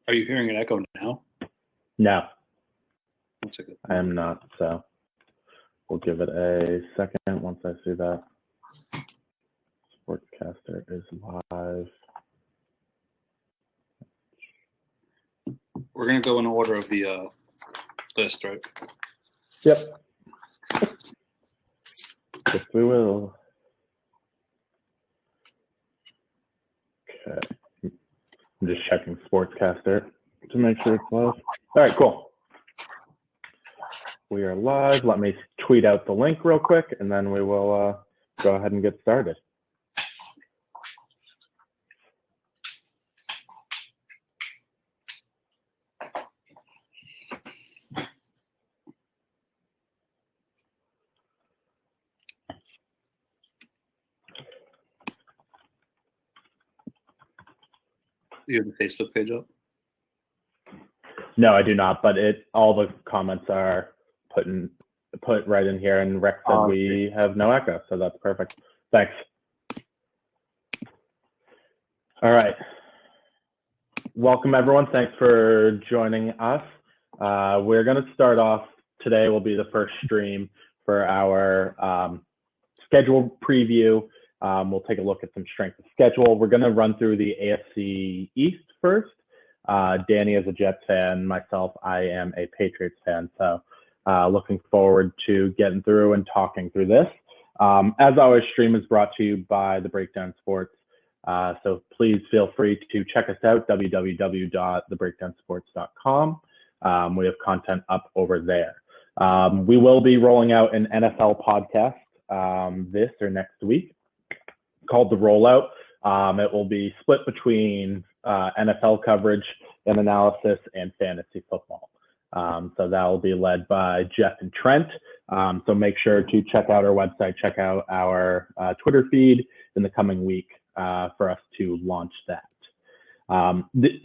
Are you hearing an echo now? No, One second. I am not. So we'll give it a second once I see that. Sportscaster is live. We're going to go in order of the list, right? Yep. Yes, we will. Okay. I'm just checking Sportscaster to make sure it's live. All right, cool. We are live. Let me tweet out the link real quick, and then we will go ahead and get started. You have the Facebook page up? No, I do not, but all the comments are put right in here, and Rex said we have no echo, so that's perfect. Thanks. All right. Welcome, everyone. Thanks for joining us. We're going to start off today. Will be the first stream for our schedule preview. We'll take a look at some strength of schedule. We're going to run through the AFC East first. Danny is a Jets fan. Myself, I am a Patriots fan. So looking forward to getting through and talking through this. As always, stream is brought to you by The Breakdown Sports. So please feel free to check us out, www.thebreakdownsports.com. We have content up over there. We will be rolling out an NFL podcast this or next week called The Rollout. It will be split between NFL coverage and analysis and fantasy football. So that will be led by Jeff and Trent. So make sure to check out our website, check out our Twitter feed in the coming week for us to launch that.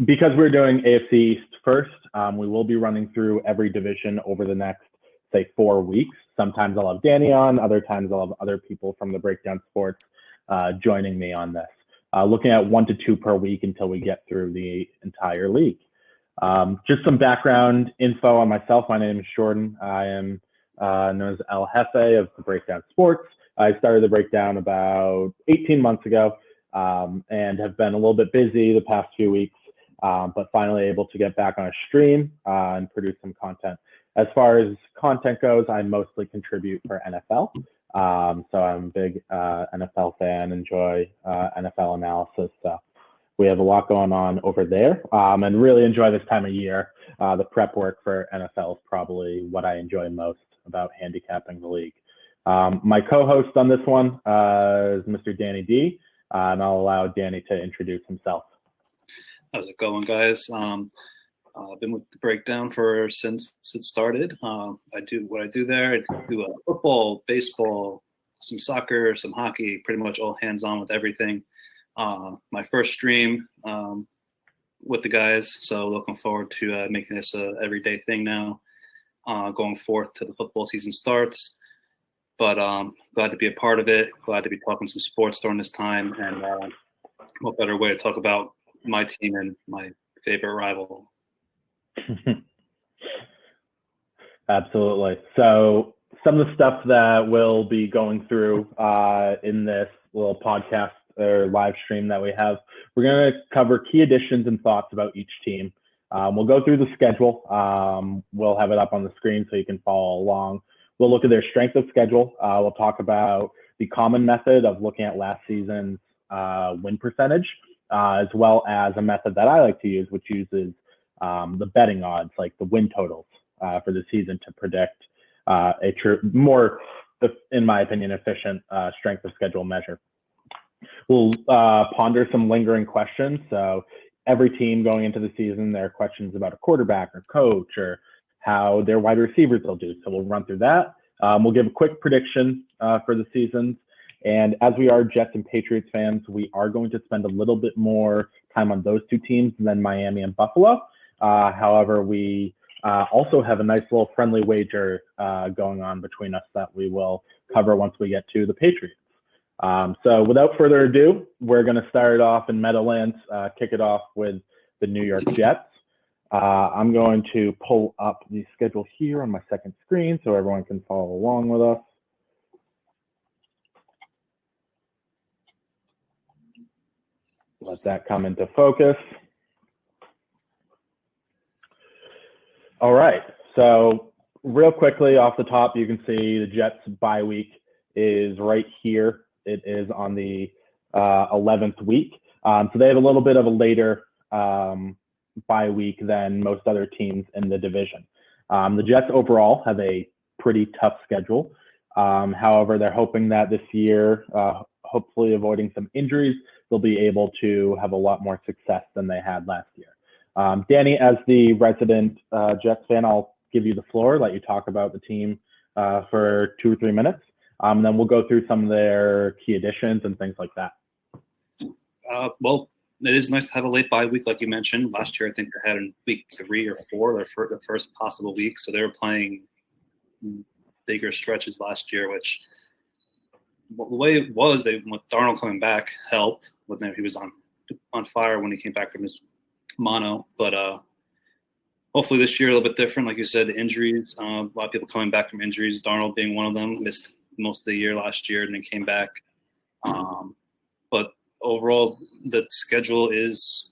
Because we're doing AFC East first, we will be running through every division over the next, say, 4 weeks. Sometimes I'll have Danny on, other times I'll have other people from the Breakdown Sports joining me on this. Looking at 1 to 2 per week until we get through the entire league. Just some background info on myself. My name is Jordan. I am known as El Jefe of the Breakdown Sports. I started the Breakdown about 18 months ago and have been a little bit busy the past few weeks, but finally able to get back on a stream and produce some content. As far as content goes, I mostly contribute for NFL. So I'm a big NFL fan, enjoy NFL analysis. So we have a lot going on over there and really enjoy this time of year. The prep work for NFL is probably what I enjoy most about handicapping the league. My co-host on this one is Mr. Danny D, and I'll allow Danny to introduce himself. How's it going, guys? I've been with the Breakdown since it started. I do what I do there. I do football, baseball, some soccer, some hockey, pretty much all hands-on with everything. My first stream with the guys, so looking forward to making this a everyday thing now, going forth till the football season starts. But glad to be a part of it, glad to be talking some sports during this time, and what better way to talk about my team and my favorite rival. Absolutely. So some of the stuff that we'll be going through in this little podcast or live stream that we have, we're going to cover key additions and thoughts about each team. We'll go through the schedule. We'll have it up on the screen so you can follow along. We'll look at their strength of schedule. We'll talk about the common method of looking at last season's win percentage, as well as a method that I like to use, which uses the betting odds, like the win totals for the season, to predict a more, in my opinion, efficient strength of schedule measure. We'll ponder some lingering questions. So every team going into the season, there are questions about a quarterback or coach or how their wide receivers will do. So we'll run through that. We'll give a quick prediction for the seasons. And as we are Jets and Patriots fans, we are going to spend a little bit more time on those two teams than Miami and Buffalo. However, we also have a nice little friendly wager going on between us that we will cover once we get to the Patriots. So without further ado, we're going to start off in Meadowlands, kick it off with the New York Jets. I'm going to pull up the schedule here on my second screen so everyone can follow along with us. Let that come into focus. All right, so real quickly off the top, you can see the Jets bye week is right here. It is on the 11th week. So they have a little bit of a later bye week than most other teams in the division. The Jets overall have a pretty tough schedule. However, they're hoping that this year, hopefully avoiding some injuries, they'll be able to have a lot more success than they had last year. Danny, as the resident Jets fan, I'll give you the floor, let you talk about the team for 2 or 3 minutes. And then we'll go through some of their key additions and things like that. Well, it is nice to have a late bye week, like you mentioned. Last year, I think they had in week 3 or 4, their first possible week. So they were playing bigger stretches last year, which the way it was, with Darnold coming back helped. He was on fire when he came back from his mono. But hopefully this year a little bit different. Like you said, the injuries, a lot of people coming back from injuries, Darnold being one of them, missed most of the year last year and then came back. But overall, the schedule is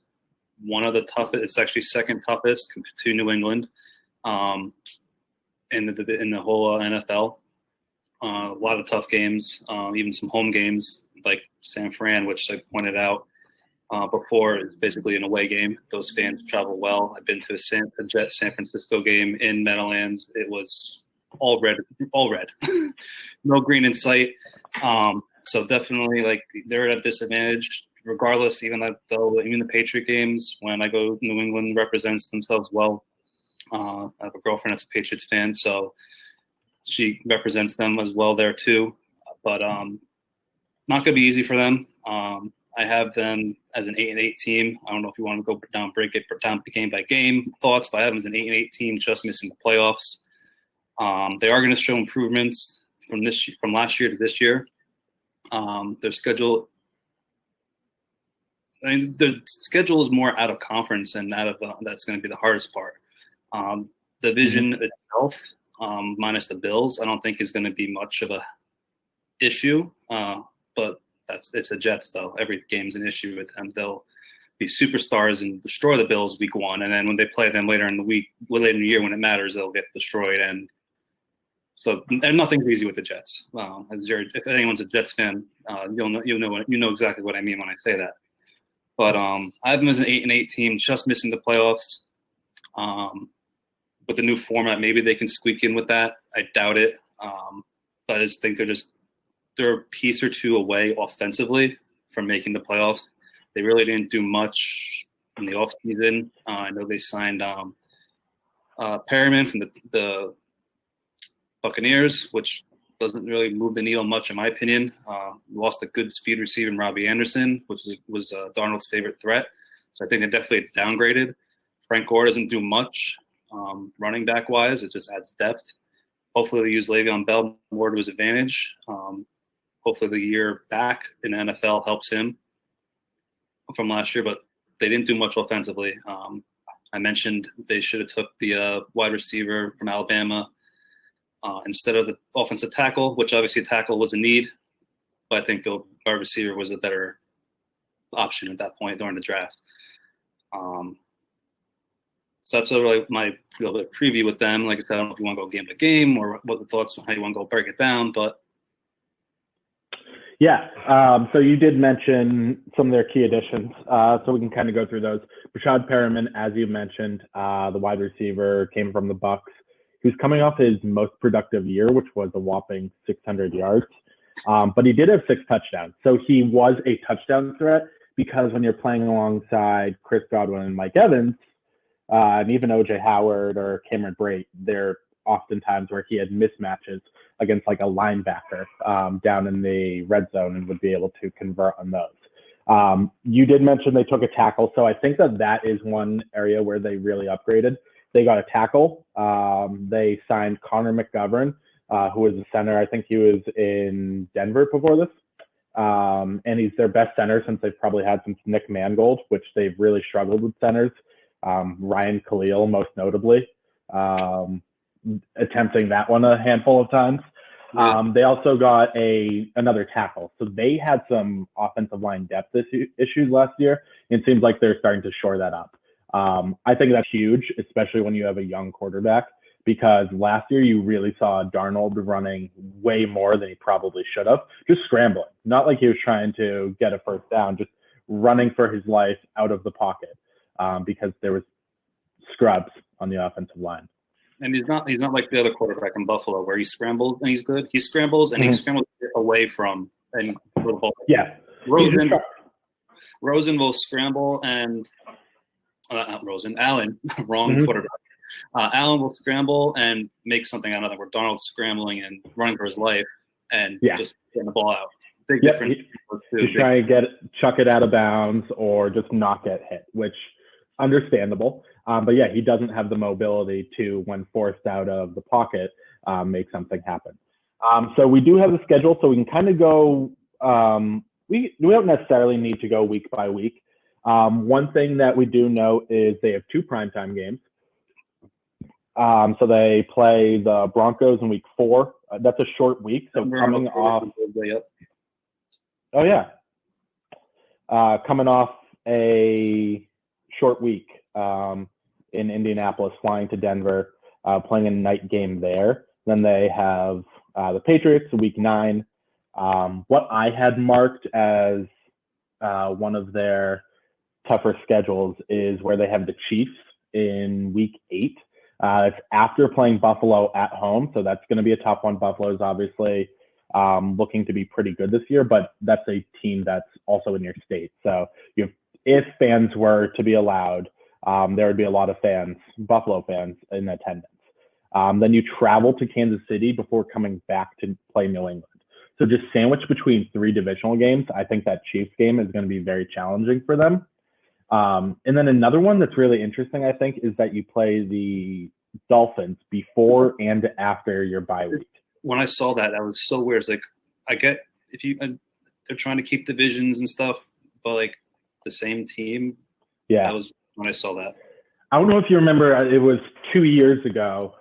one of the toughest. It's actually second toughest to New England in the whole NFL. A lot of tough games, even some home games like San Fran, which I pointed out before, is basically an away game. Those fans travel well. I've been to a Jet San Francisco game in Meadowlands. It was all red, no green in sight. So definitely, they're at a disadvantage. Regardless, even the Patriot games, when I go, New England represents themselves well. I have a girlfriend that's a Patriots fan, so she represents them as well there too. But not going to be easy for them. I have them as an 8-8 team. I don't know if you want to go down, break it down game by game thoughts, but I have them as an 8-8 team, just missing the playoffs. They are going to show improvements from last year to this year. Their schedule. The schedule is more out of conference and that's going to be the hardest part. The division itself, minus the Bills, I don't think is going to be much of a issue. But it's a Jets though. Every game's an issue with them. They'll be superstars and destroy the Bills week 1, and then when they play them later in the year when it matters, they'll get destroyed. And so nothing's easy with the Jets. If anyone's a Jets fan, you'll know exactly what I mean when I say that. But I have them as an 8-8 team, just missing the playoffs. With the new format, maybe they can squeak in with that. I doubt it. But I just think they're a piece or two away offensively from making the playoffs. They really didn't do much in the offseason. I know they signed Perriman from the Buccaneers, which doesn't really move the needle much, in my opinion. Lost a good speed receiver in Robbie Anderson, which was Darnold's favorite threat. So I think they definitely downgraded. Frank Gore doesn't do much running back wise. It just adds depth. Hopefully they use Le'Veon Bell more to his advantage. Hopefully the year back in the NFL helps him from last year, but they didn't do much offensively. I mentioned they should have took the wide receiver from Alabama instead of the offensive tackle, which obviously tackle was a need, but I think the wide receiver was a better option at that point during the draft. So that's really my preview with them. Like I said, I don't know if you want to go game by game or what the thoughts on how you want to go break it down, but. Yeah, so you did mention some of their key additions, so we can kind of go through those. Rashad Perriman, as you mentioned, the wide receiver, came from the Bucs. He was coming off his most productive year, which was a whopping 600 yards, but he did have 6 touchdowns. So he was a touchdown threat because when you're playing alongside Chris Godwin and Mike Evans, and even O.J. Howard or Cameron Brate, there are often times where he had mismatches against like a linebacker down in the red zone and would be able to convert on those. You did mention they took a tackle, so I think that is one area where they really upgraded. They got a tackle. They signed Connor McGovern, who was a center. I think he was in Denver before this. And he's their best center since they've probably had since Nick Mangold, which they've really struggled with centers. Ryan Khalil, most notably, attempting that one a handful of times. They also got another tackle. So they had some offensive line depth issues last year. It seems like they're starting to shore that up. I think that's huge, especially when you have a young quarterback, because last year you really saw Darnold running way more than he probably should have, just scrambling. Not like he was trying to get a first down, just running for his life out of the pocket because there was scrubs on the offensive line. And he's not like the other quarterback in Buffalo where he scrambles and he's good. He scrambles and he scrambles away from and the ball. Yeah. Rosen will scramble and not Rosen, Allen, wrong quarterback. Allen will scramble and make something out of it, where Darnold's scrambling and running for his life and just getting the ball out. Big difference. He's trying to chuck it out of bounds or just not get hit, which understandable. But yeah, he doesn't have the mobility to, when forced out of the pocket, make something happen. So we do have the schedule, so we can kind of go. We don't necessarily need to go week by week. One thing that we do know is they have 2 primetime games. So they play the Broncos in week 4. That's a short week. So coming off. Oh yeah. Coming off a short week in Indianapolis, flying to Denver, playing a night game there. Then they have the Patriots week 9. What I had marked as one of their tougher schedules is where they have the Chiefs in week 8. It's after playing Buffalo at home, so that's going to be a tough one. Buffalo's obviously looking to be pretty good this year, but that's a team that's also in your state. So if fans were to be allowed, there would be a lot of Buffalo fans in attendance. Then you travel to Kansas City before coming back to play New England. So just sandwiched between 3 divisional games, I think that Chiefs game is going to be very challenging for them. And then another one that's really interesting, I think, is that you play the Dolphins before and after your bye week. When I saw that, that was so weird. It's like, I get they're trying to keep divisions and stuff, but like the same team. Yeah. That was when I saw that. I don't know if you remember, it was 2 years ago.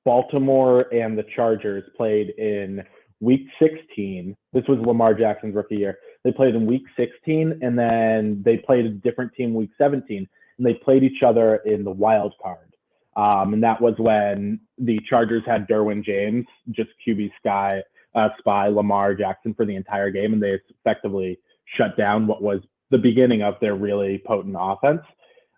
Baltimore and the Chargers played in week 16. This was Lamar Jackson's rookie year. They played in week 16, and then they played a different team week 17, and they played each other in the wild card. And that was when the Chargers had Derwin James, just QB spy Lamar Jackson for the entire game, and they effectively shut down what was the beginning of their really potent offense.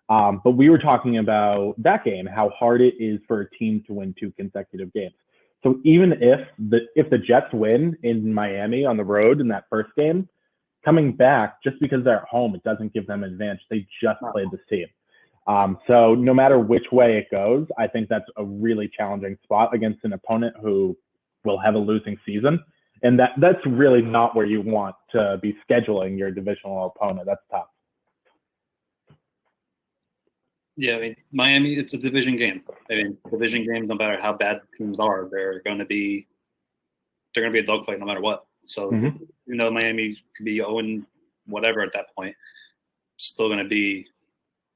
But we were talking about that game, how hard it is for a team to win 2 consecutive games. So even if the Jets win in Miami on the road in that first game, coming back, just because they're at home, it doesn't give them an advantage. They just played the team. So no matter which way it goes, I think that's a really challenging spot against an opponent who will have a losing season. And that's really not where you want to be scheduling your divisional opponent. That's tough. Yeah, I mean, Miami, it's a division game. I mean, division games, no matter how bad teams are, they're going to be a dogfight no matter what. So, Miami could be 0 whatever at that point. Still going to be.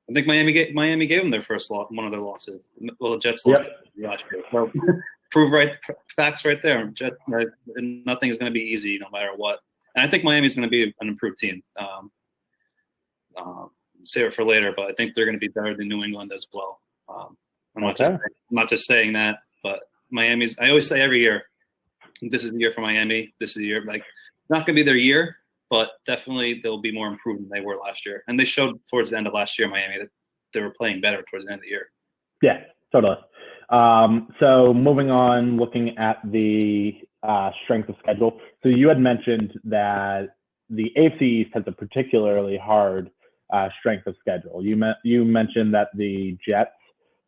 I think Miami gave them their first loss, one of their losses. Well, the Jets lost last year. So, facts right there. Jets, right, nothing is going to be easy no matter what. And I think Miami's going to be an improved team. Save it for later, but I think they're going to be better than New England as well. I'm not just saying that, but Miami's. I always say every year, this is the year for Miami. This is the year. Like, not going to be their year, but definitely they'll be more improved than they were last year. And they showed towards the end of last year, Miami, that they were playing better towards the end of the year. Yeah, totally. So moving on, looking at the strength of schedule. So you had mentioned that the AFC East has a particularly hard strength of schedule. You mentioned that the Jets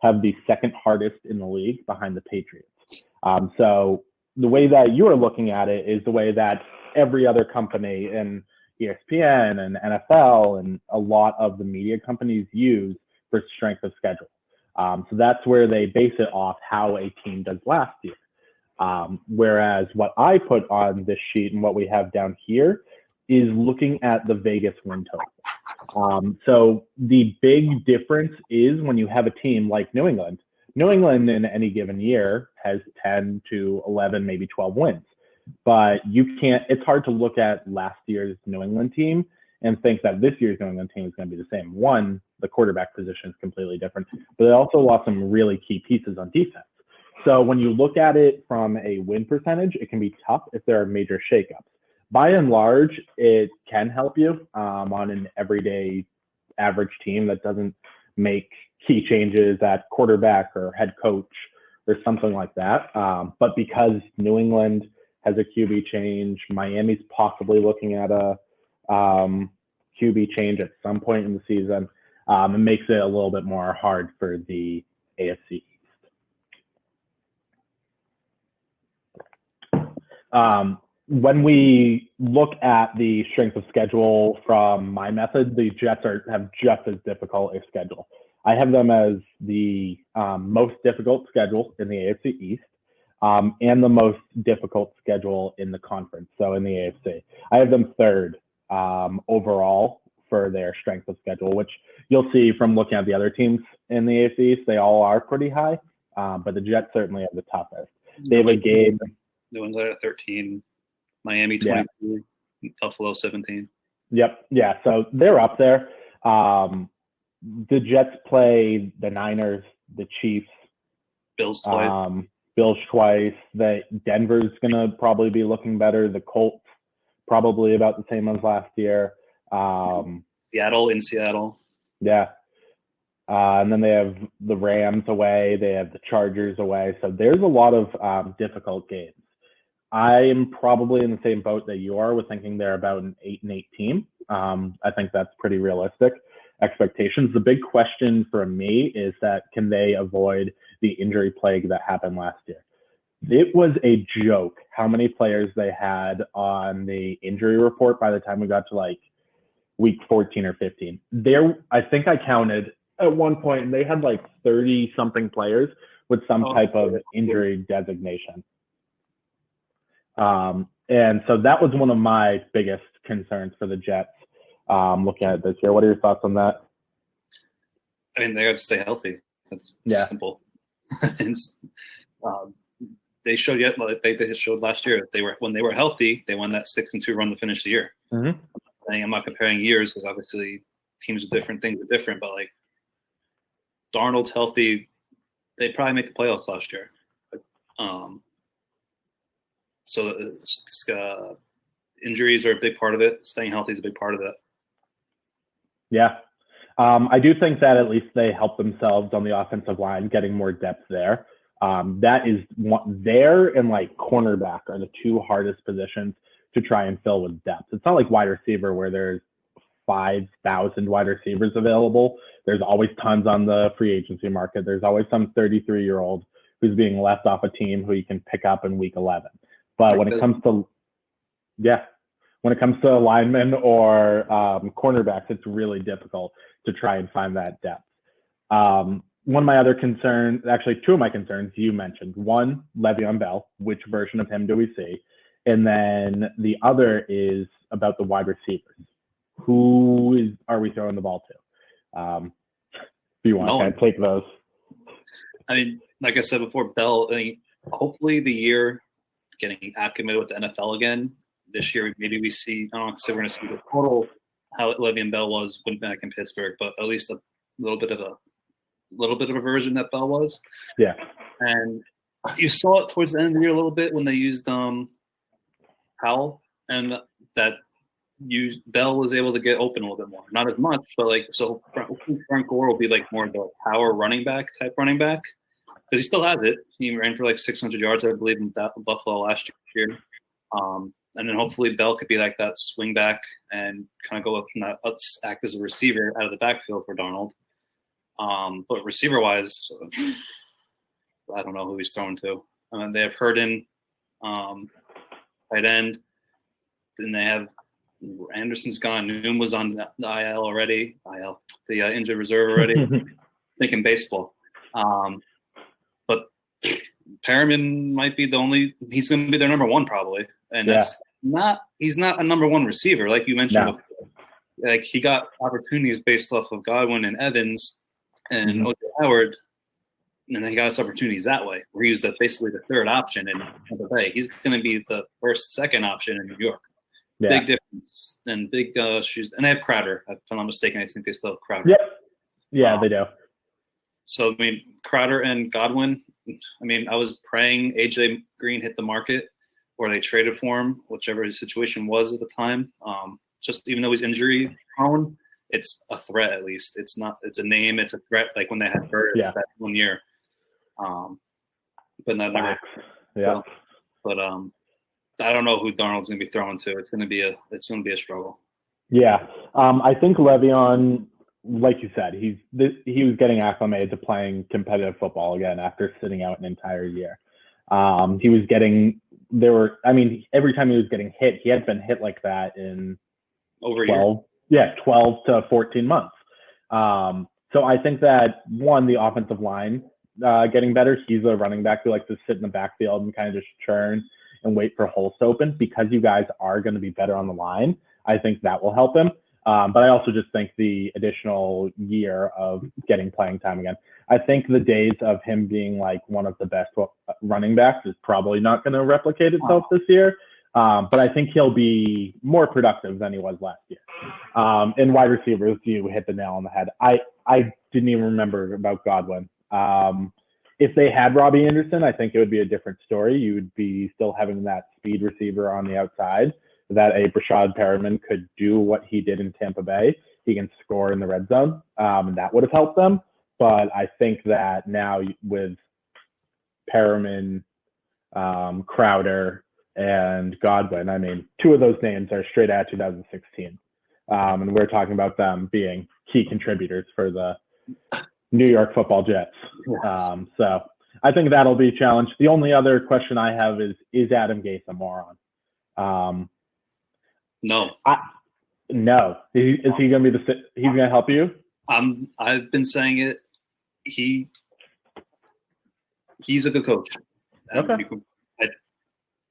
have the second hardest in the league behind the Patriots. So the way that you are looking at it is the way that every other company in ESPN and NFL and a lot of the media companies use for strength of schedule. So that's where they base it off how a team does last year. Whereas what I put on this sheet and what we have down here is looking at the Vegas win total. So the big difference is when you have a team like New England. New England in any given year has 10 to 11, maybe 12 wins. But it's hard to look at last year's New England team and think that this year's New England team is going to be the same. One, the quarterback position is completely different, but they also lost some really key pieces on defense. So when you look at it from a win percentage, it can be tough if there are major shakeups. By and large, it can help you on an everyday average team that doesn't make key changes at quarterback or head coach or something like that. But because New England has a QB change, Miami's possibly looking at a QB change at some point in the season, it makes it a little bit more hard for the AFC East. When we look at the strength of schedule from my method, the Jets have just as difficult a schedule. I have them as the most difficult schedule in the AFC East and the most difficult schedule in the conference, so in the AFC. I have them third overall for their strength of schedule, which you'll see from looking at the other teams in the AFC East. They all are pretty high, but the Jets certainly are the toughest. They have a game. New England at 13. Miami 22, Buffalo 17. Yep. Yeah. So they're up there. The Jets play the Niners, the Chiefs, Bills twice. Bills twice. Denver's going to probably be looking better. The Colts probably about the same as last year. Seattle in Seattle. Yeah. And then they have the Rams away. They have the Chargers away. So there's a lot of difficult games. I am probably in the same boat that you are with thinking they're about an 8-8 team. I think that's pretty realistic expectations. The big question for me is that can they avoid the injury plague that happened last year? It was a joke how many players they had on the injury report by the time we got to like week 14 or 15. I think I counted at one point, and they had like 30 something players with some type of injury designation. And so that was one of my biggest concerns for the Jets looking at this year. What are your thoughts on that? I mean, they got to stay healthy. That's simple. And, they showed they showed last year that when they were healthy, they won that 6-2 run to finish the year. Mm-hmm. I'm not comparing years because obviously teams are different, things are different. But like Darnold's healthy, they probably make the playoffs last year. So injuries are a big part of it. Staying healthy is a big part of it. Yeah. I do think that at least they help themselves on the offensive line, getting more depth there. That is there and like cornerback are the two hardest positions to try and fill with depth. It's not like wide receiver where there's 5,000 wide receivers available. There's always tons on the free agency market. There's always some 33-year-old who's being left off a team who you can pick up in week 11. But when it comes to linemen or cornerbacks, it's really difficult to try and find that depth. One of my other concerns, actually two of my concerns you mentioned. One, Le'Veon Bell. Which version of him do we see? And then the other is about the wide receivers. Are we throwing the ball to? If you want to kind of take those. I mean, like I said before, Bell, hopefully the year getting acclimated with the NFL again. This year, maybe we see, I don't know if we're going to see the total how Le'Veon Bell was when back in Pittsburgh, but at least a little bit of a version that Bell was. Yeah. And you saw it towards the end of the year a little bit when they used Powell, and that Bell was able to get open a little bit more. Not as much, but Frank Gore will be like more of the power running back type running back. Because he still has it. He ran for like 600 yards, I believe, in Buffalo last year. And then hopefully Bell could be like that swing back and kind of go up and act as a receiver out of the backfield for Darnold. But receiver-wise, I don't know who he's throwing to. They have Herndon, tight end. Then they have Anderson's gone. Noon was on the IL already. The injured reserve already. Thinking baseball. But Perriman might be he's going to be their number one probably. And he's not a number one receiver, like you mentioned before. like he got opportunities based off of Godwin and Evans and Mhm. O.J. Howard, and then he got his opportunities that way, where he was basically the third option in Tampa Bay. He's going to be the second option in New York. Yeah. Big difference and big shoes. And they have Crowder. If I'm not mistaken, I think they still have Crowder. Yep. Yeah, they do. So, I mean, Crowder and Godwin, I mean, I was praying AJ Green hit the market or they traded for him, whichever his situation was at the time. Just even though he's injury prone, it's a threat at least. It's a name, it's a threat, like when they had Bird that 1 year. But not never. Yeah. But I don't know who Darnold's going to be throwing to. It's going to be a struggle. Yeah. I think Le'Veon, like you said, he was getting acclimated to playing competitive football again after sitting out an entire year. He was getting every time he was getting hit, he had been hit like that in over 12 to 14 months. So I think that the offensive line getting better. He's a running back who likes to sit in the backfield and kind of just churn and wait for holes to open. Because you guys are going to be better on the line, I think that will help him. But I also just think the additional year of getting playing time again. I think the days of him being like one of the best running backs is probably not going to replicate itself this year. But I think he'll be more productive than he was last year. In wide receivers, you hit the nail on the head. I didn't even remember about Godwin. If they had Robbie Anderson, I think it would be a different story. You would be still having that speed receiver on the outside, that a Brashad Perriman could do what he did in Tampa Bay. He can score in the red zone, and that would have helped them. But I think that now with Perriman, Crowder, and Godwin, I mean, two of those names are straight out of 2016. And we're talking about them being key contributors for the New York Football Jets. So I think that'll be a challenge. The only other question I have is Adam Gase a moron? No. No. Is he going to be he's going to help you? I've been saying it. He's a good coach. Okay.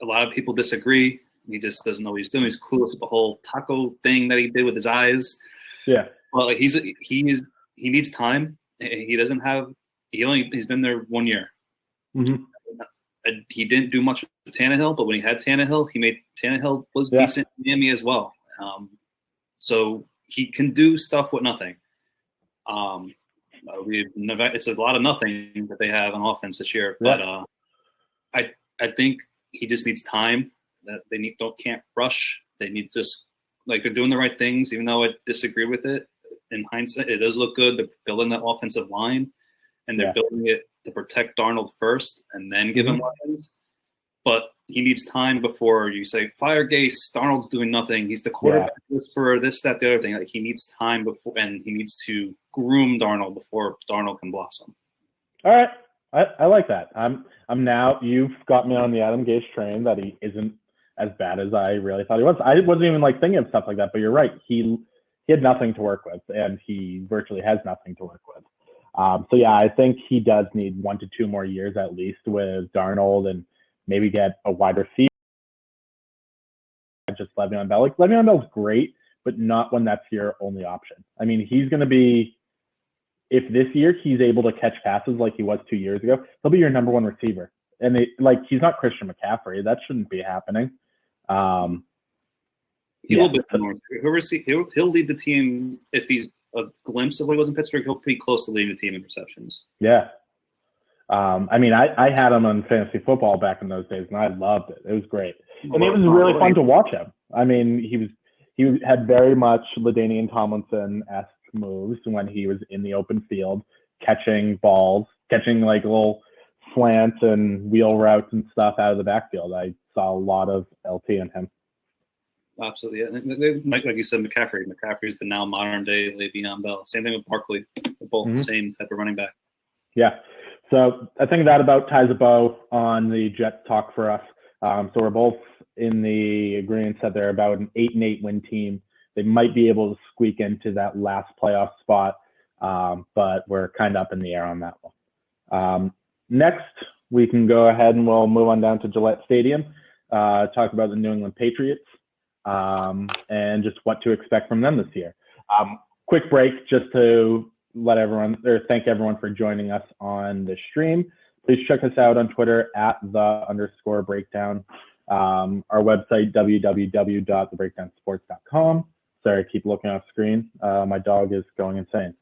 A lot of people disagree. He just doesn't know what he's doing. He's clueless with the whole taco thing that he did with his eyes. Yeah. Well, like he needs time. He doesn't have. He's been there 1 year. Mm-hmm. He didn't do much with Tannehill, but when he had Tannehill, Tannehill was decent in Miami as well. So he can do stuff with nothing. It's a lot of nothing that they have on offense this year, but I think he just needs time. That they can't rush. They need just they're doing the right things, even though I disagree with it. In hindsight, it does look good. They're building that offensive line, and they're building it to protect Darnold first, and then give him weapons. But he needs time before you say fire Gase. Darnold's doing nothing. He's the quarterback for this, that, the other thing. Like he needs time before, and he needs to groom Darnold before Darnold can blossom. All right, I like that. I'm now. You've got me on the Adam Gase train that he isn't as bad as I really thought he was. I wasn't even thinking of stuff like that. But you're right. He had nothing to work with, and he virtually has nothing to work with. So yeah, I think he does need 1 to 2 more years at least with Darnold, and maybe get a wide receiver. Just Le'Veon Bell. Le'Veon Bell's great, but not when that's your only option. I mean, he's going to be, if this year he's able to catch passes like he was 2 years ago, he'll be your number 1 receiver. And he's not Christian McCaffrey. That shouldn't be happening. He'll lead the team if he's a glimpse of what he was in Pittsburgh. He'll be close to leading the team in receptions. Yeah. I mean, I had him on fantasy football back in those days, and I loved it. It was great. And it was really fun to watch him. I mean, he had very much LaDainian Tomlinson-esque moves when he was in the open field, catching balls, catching little slants and wheel routes and stuff out of the backfield. I saw a lot of LT in him. Absolutely. Yeah. Like you said, McCaffrey. McCaffrey's the now modern-day Le'Veon Bell. Same thing with Barkley. They're both the same type of running back. Yeah. So I think that about ties a bow on the Jets talk for us. So we're both in the agreement that they're about an 8-8 win team. They might be able to squeak into that last playoff spot, but we're kind of up in the air on that one. Next, we can go ahead and we'll move on down to Gillette Stadium, talk about the New England Patriots. and just what to expect from them this year. Quick break just to thank everyone for joining us on the stream. Please check us out on Twitter at @the_breakdown. Our website, www.thebreakdownsports.com. Sorry, I keep looking off screen. My dog is going insane.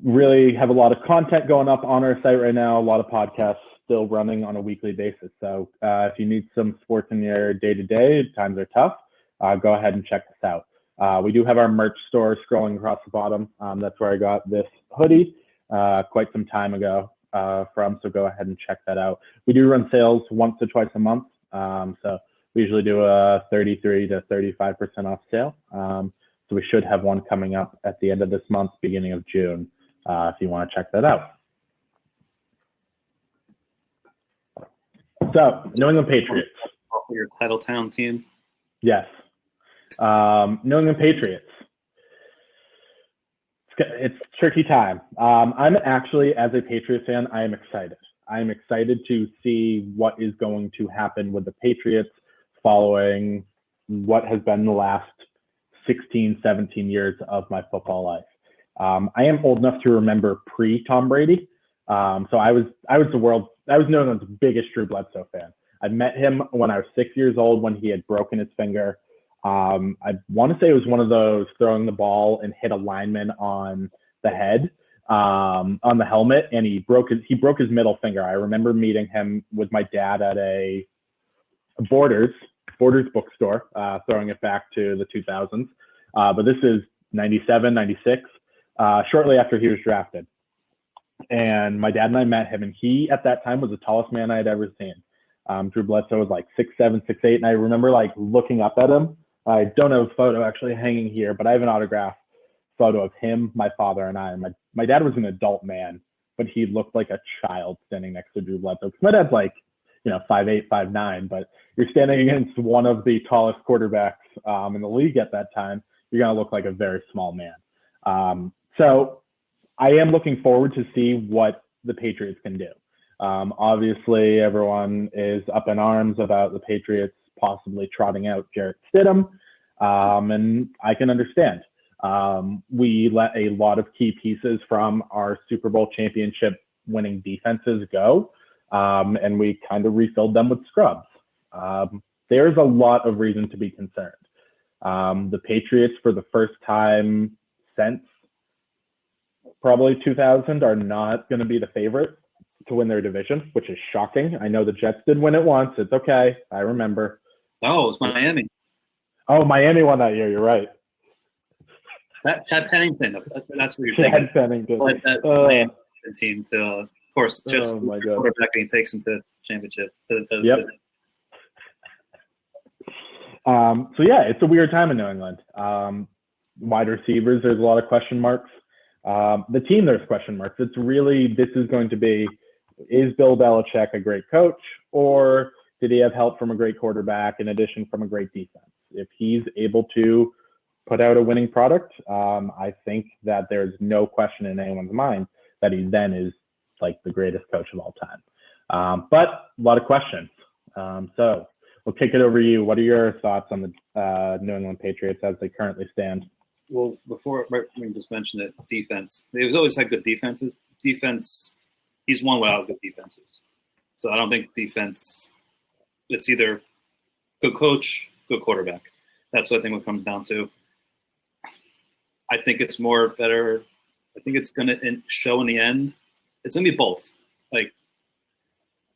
Really have a lot of content going up on our site right now, a lot of podcasts still running on a weekly basis. So if you need some sports in your day-to-day, times are tough, go ahead and check us out. We do have our merch store scrolling across the bottom. That's where I got this hoodie quite some time ago from, so go ahead and check that out. We do run sales once or twice a month, so we usually do a 33 to 35% off sale. So we should have one coming up at the end of this month, beginning of June, if you want to check that out. So, New England Patriots. Your Titletown team? Yes. New England Patriots. It's tricky time. I'm actually, as a Patriots fan, I am excited. I am excited to see what is going to happen with the Patriots following what has been the last 16, 17 years of my football life. I am old enough to remember pre-Tom Brady. So I was New England's biggest Drew Bledsoe fan. I met him when I was 6 years old when he had broken his finger. I want to say it was one of those throwing the ball and hit a lineman on the head, on the helmet, and he broke his middle finger. I remember meeting him with my dad at a Borders bookstore, throwing it back to the 2000s. But this is 97, 96, shortly after he was drafted. And my dad and I met him, and he, at that time, was the tallest man I had ever seen. Drew Bledsoe was like 6'7", 6'8", and I remember like looking up at him. I don't have a photo actually hanging here, but I have an autographed photo of him, my father, and I. My dad was an adult man, but he looked like a child standing next to Drew Bledsoe. My dad's like, 5'8", 5'9", but you're standing against one of the tallest quarterbacks in the league at that time. You're going to look like a very small man. So I am looking forward to see what the Patriots can do. Obviously, everyone is up in arms about the Patriots possibly trotting out Jarrett Stidham, and I can understand. We let a lot of key pieces from our Super Bowl championship winning defenses go, and we kind of refilled them with scrubs. There's a lot of reason to be concerned. The Patriots, for the first time since probably 2000, are not going to be the favorite to win their division, which is shocking. I know the Jets did win it once. It's okay. I remember. Oh, it was Miami. Oh, Miami won that year. You're right. Chad Pennington. That's what you're Chad thinking. Pennington. But that Miami team to, of course, just my God. quarterback and takes him to championship. Yep. So yeah, it's a weird time in New England. Wide receivers, there's a lot of question marks. The team, there's question marks. It's really, this is going to be, is Bill Belichick a great coach, or did he have help from a great quarterback in addition from a great defense? If he's able to put out a winning product, I think that there's no question in anyone's mind that he then is like the greatest coach of all time. But a lot of questions. So we'll kick it over to you. What are your thoughts on the New England Patriots as they currently stand? Well, before we just mentioned it, defense. They've always had good defenses. Defense, he's won without good defenses. So I don't think defense, it's either good coach, good quarterback. That's what I think what comes down to. I think it's more better. I think it's going to show in the end. It's going to be both. Like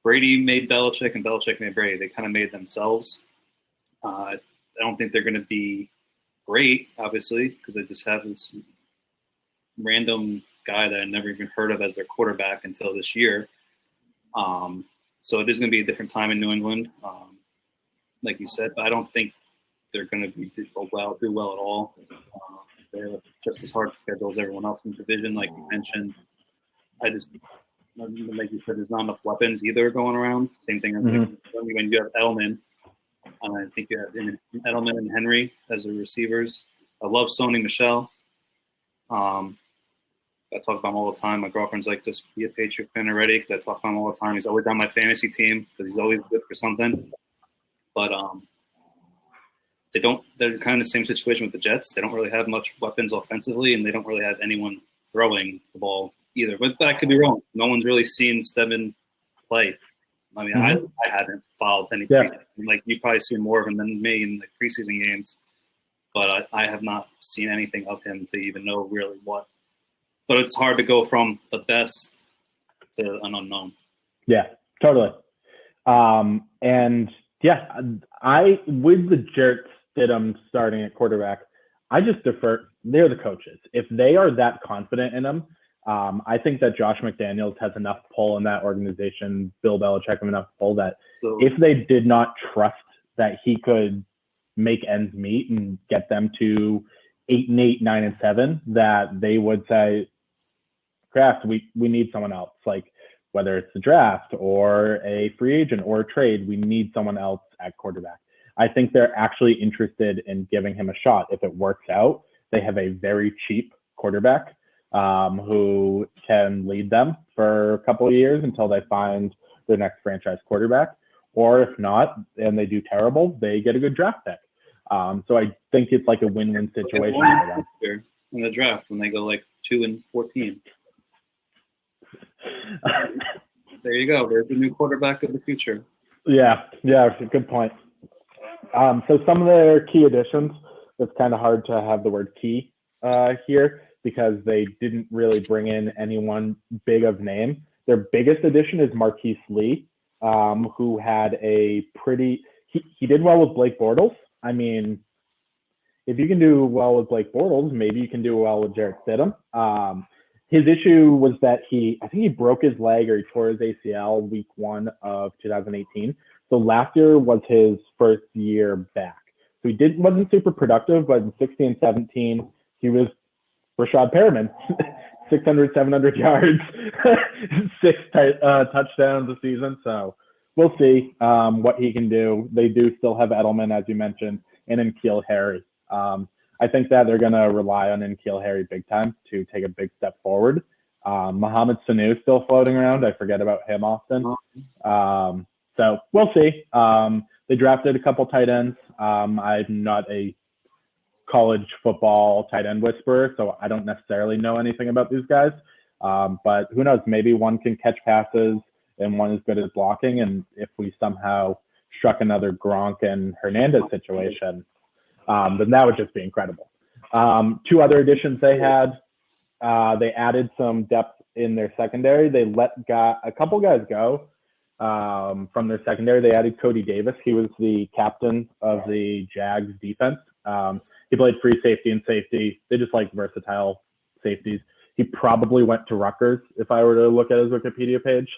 Brady made Belichick and Belichick made Brady. They kind of made themselves. I don't think they're going to be great, obviously, because they just have this random guy that I never even heard of as their quarterback until this year. So it is going to be a different time in New England, like you said. But I don't think they're going to do well at all. They're just as hard to schedule as everyone else in the division, like you mentioned. Like you said, there's not enough weapons either going around. Same thing as when you have Edelman. I think you have Edelman and Henry as the receivers. I love Sony Michel. I talk about him all the time. My girlfriend's like, just be a Patriot fan already, because I talk about him all the time. He's always on my fantasy team because he's always good for something. But they're kind of the same situation with the Jets. They don't really have much weapons offensively, and they don't really have anyone throwing the ball either. But I could be wrong. No one's really seen Steven play. I mean, I haven't followed any preseason. Like, you probably seen more of him than me in the preseason games, but I have not seen anything of him to even know really what. But it's hard to go from the best to an unknown. Yeah, totally. And yeah, with the Jarrett Stidham starting at quarterback, I just defer. They're the coaches. If they are that confident in him, I think that Josh McDaniels has enough pull in that organization. Bill Belichick has enough pull that if they did not trust that he could make ends meet and get them to 8-8, 9-7, that they would say, Kraft, we need someone else. Like, whether it's the draft or a free agent or a trade, we need someone else at quarterback. I think they're actually interested in giving him a shot. If it works out, they have a very cheap quarterback who can lead them for a couple of years until they find their next franchise quarterback. Or if not, and they do terrible, they get a good draft pick. So I think it's like a win-win situation for them. In the draft when they go like 2-14. There you go. There's the new quarterback of the future. Yeah, good point. So some of their key additions, it's kind of hard to have the word key here because they didn't really bring in anyone big of name. Their biggest addition is Marquise Lee, who had a pretty he did well with Blake Bortles. I mean, if you can do well with Blake Bortles, maybe you can do well with Jarrett Stidham. His issue was that I think he broke his leg or he tore his ACL week 1 of 2018. So last year was his first year back. So he wasn't super productive, but in 16 and 17, he was Rashad Perriman, 600, 700 yards, 6 touchdowns a season. So we'll see what he can do. They do still have Edelman, as you mentioned, and N'Keal Harry. I think that they're going to rely on N'Keal Harry big time to take a big step forward. Mohamed Sanu still floating around. I forget about him often. So we'll see. They drafted a couple tight ends. I'm not a college football tight end whisperer, so I don't necessarily know anything about these guys. But who knows? Maybe one can catch passes and one is good at blocking. And if we somehow struck another Gronk and Hernandez situation, then that would just be incredible. 2 other additions they had. They added some depth in their secondary. They let a couple guys go from their secondary. They added Cody Davis. He was the captain of the Jags defense. He played free safety and safety. They just like versatile safeties. He probably went to Rutgers if I were to look at his Wikipedia page.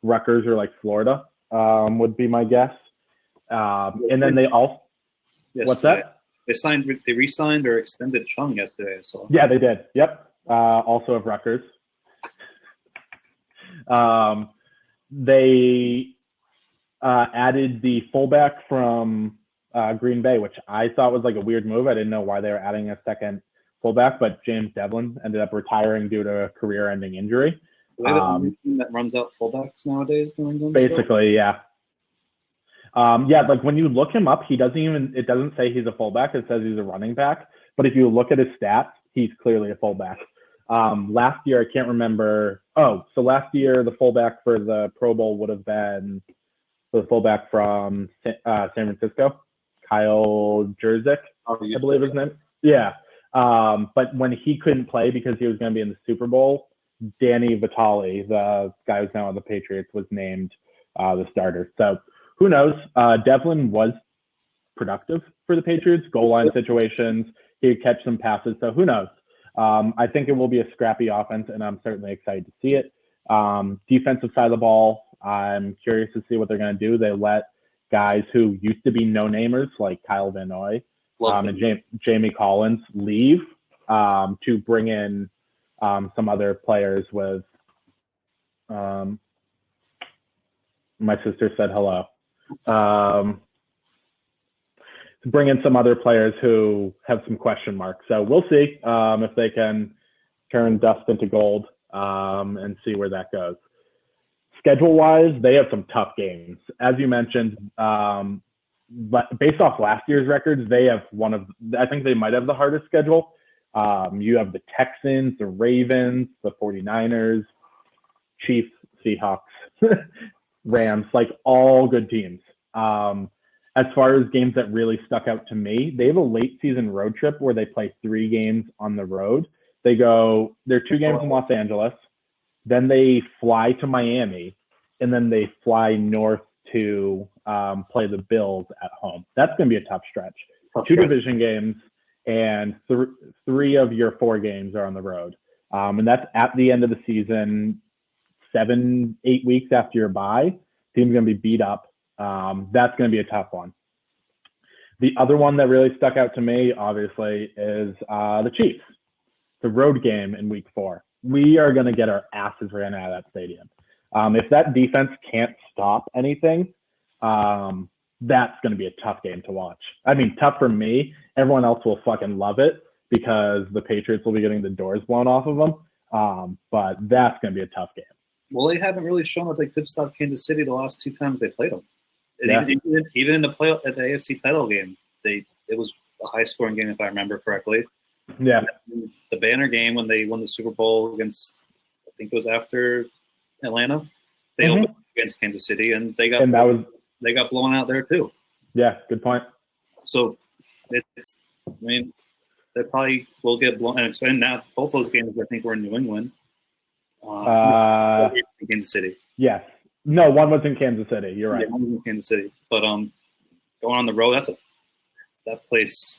Rutgers or like Florida would be my guess. And then they also what's that? They re-signed or extended Chung yesterday. So yeah, they did. Yep. Also of Rutgers. They added the fullback from Green Bay, which I thought was like a weird move. I didn't know why they were adding a second fullback, but James Devlin ended up retiring due to a career-ending injury. That runs out fullbacks nowadays. Basically, yeah. Like when you look him up, it doesn't say he's a fullback. It says he's a running back. But if you look at his stats, he's clearly a fullback. Last year, I can't remember. So last year, the fullback for the Pro Bowl would have been the fullback from San Francisco, Kyle Jurzik, I believe his name. Yeah. But when he couldn't play because he was going to be in the Super Bowl, Danny Vitale, the guy who's now on the Patriots, was named the starter. So who knows? Devlin was productive for the Patriots, goal line situations. He could catch some passes. So who knows? I think it will be a scrappy offense, and I'm certainly excited to see it. Defensive side of the ball, I'm curious to see what they're going to do. They let guys who used to be no-namers like Kyle Van Noy and Jamie Collins leave to bring in some other players with my sister said hello. To bring in some other players who have some question marks. So we'll see if they can turn dust into gold and see where that goes. Schedule-wise, they have some tough games. As you mentioned, but based off last year's records, they have I think they might have the hardest schedule. You have the Texans, the Ravens, the 49ers, Chiefs, Seahawks, Rams, like all good teams. As far as games that really stuck out to me, they have a late season road trip where they play 3 games on the road. There are 2 games in Los Angeles, then they fly to Miami, and then they fly north to play the Bills at home. That's going to be a tough stretch. 2 division games, and 3 of your 4 games are on the road. And that's at the end of the season, 7-8 weeks after your bye. Team's going to be beat up. That's going to be a tough one. The other one that really stuck out to me, obviously, is the Chiefs. The road game in week 4. We are going to get our asses ran out of that stadium. If that defense can't stop anything, that's going to be a tough game to watch. I mean, tough for me. Everyone else will fucking love it because the Patriots will be getting the doors blown off of them. But that's going to be a tough game. Well, they haven't really shown that they could stop Kansas City the last 2 times they played them. Yeah. Even in the play at the AFC title game, it was a high-scoring game if I remember correctly. Yeah. The banner game when they won the Super Bowl against, I think it was after Atlanta, they opened against Kansas City and they got blown out there too. Yeah, good point. So they probably will get blown. And now both those games I think were in New England. Kansas City. Yes. No, one was in Kansas City. You're right. Yeah, one was in Kansas City. But going on the road, that place.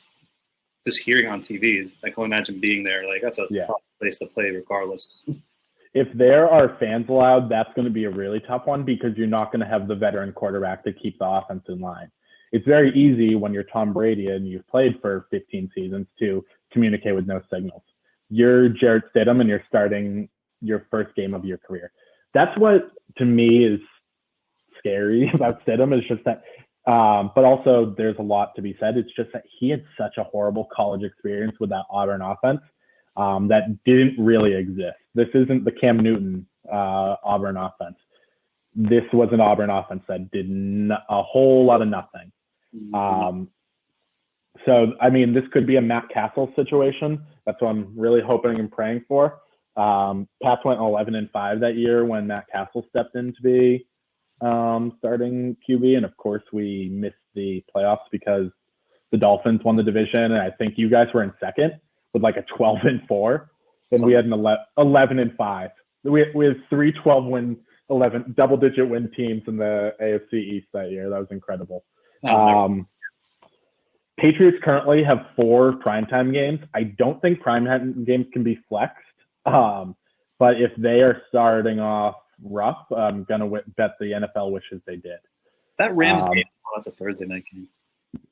Just hearing on TV, I can imagine being there. Like that's a tough place to play, regardless. If there are fans allowed, that's going to be a really tough one because you're not going to have the veteran quarterback to keep the offense in line. It's very easy when you're Tom Brady and you've played for 15 seasons to communicate with no signals. You're Jarrett Stidham and you're starting your first game of your career. That's what, to me, is scary about Stidham. Is just that. But also, there's a lot to be said. It's just that he had such a horrible college experience with that Auburn offense that didn't really exist. This isn't the Cam Newton Auburn offense. This was an Auburn offense that did a whole lot of nothing. So, I mean, this could be a Matt Castle situation. That's what I'm really hoping and praying for. Pats went 11-5 that year when Matt Castle stepped in to be starting QB, and of course we missed the playoffs because the Dolphins won the division, and I think you guys were in second with like a 12-4, and we had an 11-5. We had 3 12-win, 11 double-digit win teams in the AFC East that year. That was incredible. Patriots currently have 4 primetime games. I don't think primetime games can be flexed, but if they are starting off rough, I'm gonna bet the NFL wishes they did. That Rams game, that's a Thursday night game.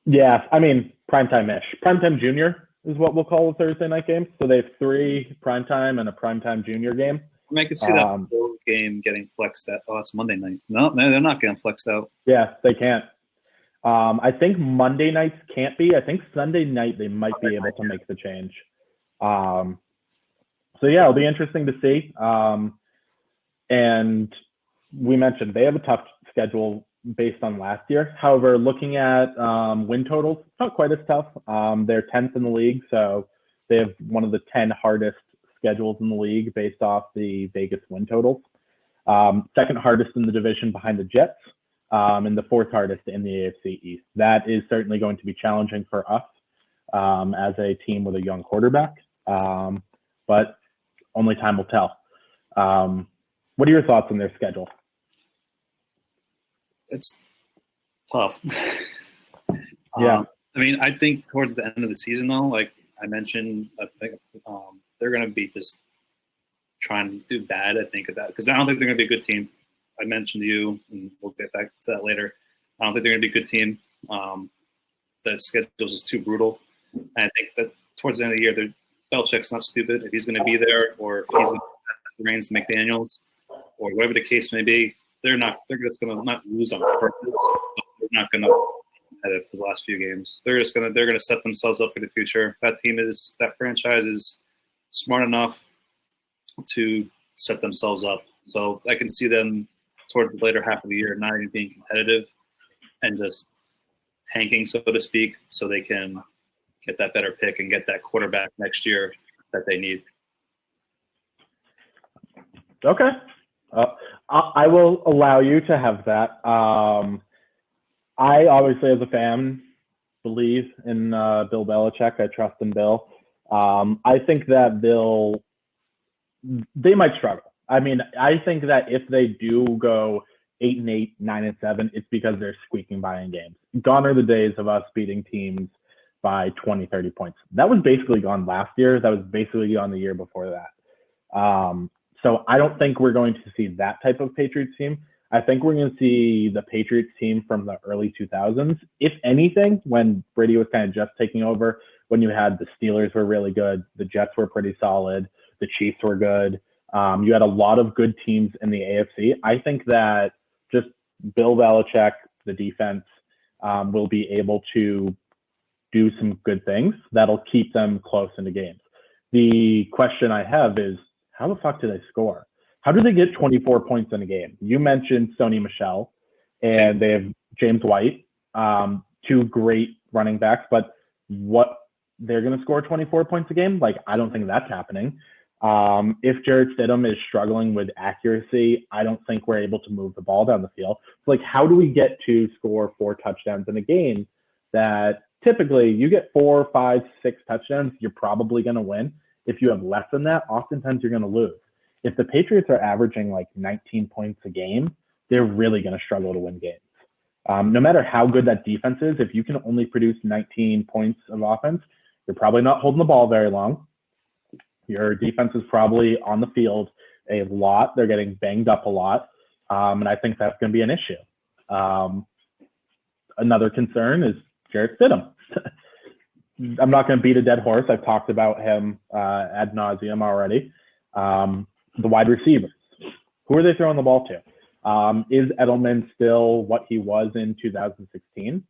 Yeah, I mean primetime-ish. Primetime junior is what we'll call a Thursday night game. So they have 3 primetime and a primetime junior game. I mean, I can see that Bills game getting flexed out. Oh, it's Monday night. No, they're not getting flexed out. Yeah, they can't. I think Monday nights can't be. I think Sunday night they might be able to make the change. So yeah, it'll be interesting to see. And we mentioned they have a tough schedule based on last year. However, looking at win totals, not quite as tough. They're 10th in the league, so they have one of the 10 hardest schedules in the league based off the Vegas win totals. Second hardest in the division behind the Jets, and the 4th hardest in the AFC East. That is certainly going to be challenging for us as a team with a young quarterback, but only time will tell. What are your thoughts on their schedule? It's tough. Yeah. I mean, I think towards the end of the season, though, like I mentioned, I think they're going to be just trying to do bad, I think, at that. Because I don't think they're going to be a good team. I mentioned to you, and we'll get back to that later. I don't think they're going to be a good team. The schedule is too brutal. And I think that towards the end of the year, Belichick's not stupid. If he's going to be there or if he's going to pass the reins to McDaniels or whatever the case may be, they're just going to not lose on purpose. But they're not going to be competitive for the last few games. They're going to set themselves up for the future. That franchise is smart enough to set themselves up. So I can see them towards the later half of the year not even being competitive and just tanking, so to speak, so they can get that better pick and get that quarterback next year that they need. Okay. I will allow you to have that. I obviously, as a fan, believe in Bill Belichick. I trust in Bill. I think that they might struggle. I mean, I think that if they do go 8-8, 9-7, it's because they're squeaking by in games. Gone are the days of us beating teams by 20, 30 points. That was basically gone last year. That was basically gone the year before that. So I don't think we're going to see that type of Patriots team. I think we're going to see the Patriots team from the early 2000s. If anything, when Brady was kind of just taking over, when you had the Steelers were really good, the Jets were pretty solid, the Chiefs were good. You had a lot of good teams in the AFC. I think that just Bill Belichick, the defense, will be able to do some good things that'll keep them close into games. The question I have is, how the fuck do they score? How do they get 24 points in a game? You mentioned Sony Michel, and they have James White, two great running backs, but what they're going to score 24 points a game? Like, I don't think that's happening. If Jarrett Stidham is struggling with accuracy, I don't think we're able to move the ball down the field. So, like, how do we get to score 4 touchdowns in a game that typically you get 4, 5, 6 touchdowns, you're probably going to win. If you have less than that, oftentimes you're going to lose. If the Patriots are averaging like 19 points a game, they're really going to struggle to win games. No matter how good that defense is, if you can only produce 19 points of offense, you're probably not holding the ball very long. Your defense is probably on the field a lot. They're getting banged up a lot. And I think that's going to be an issue. Another concern is Jarrett Stidham. I'm not going to beat a dead horse. I've talked about him ad nauseum already. The wide receivers. Who are they throwing the ball to? Is Edelman still what he was in 2016?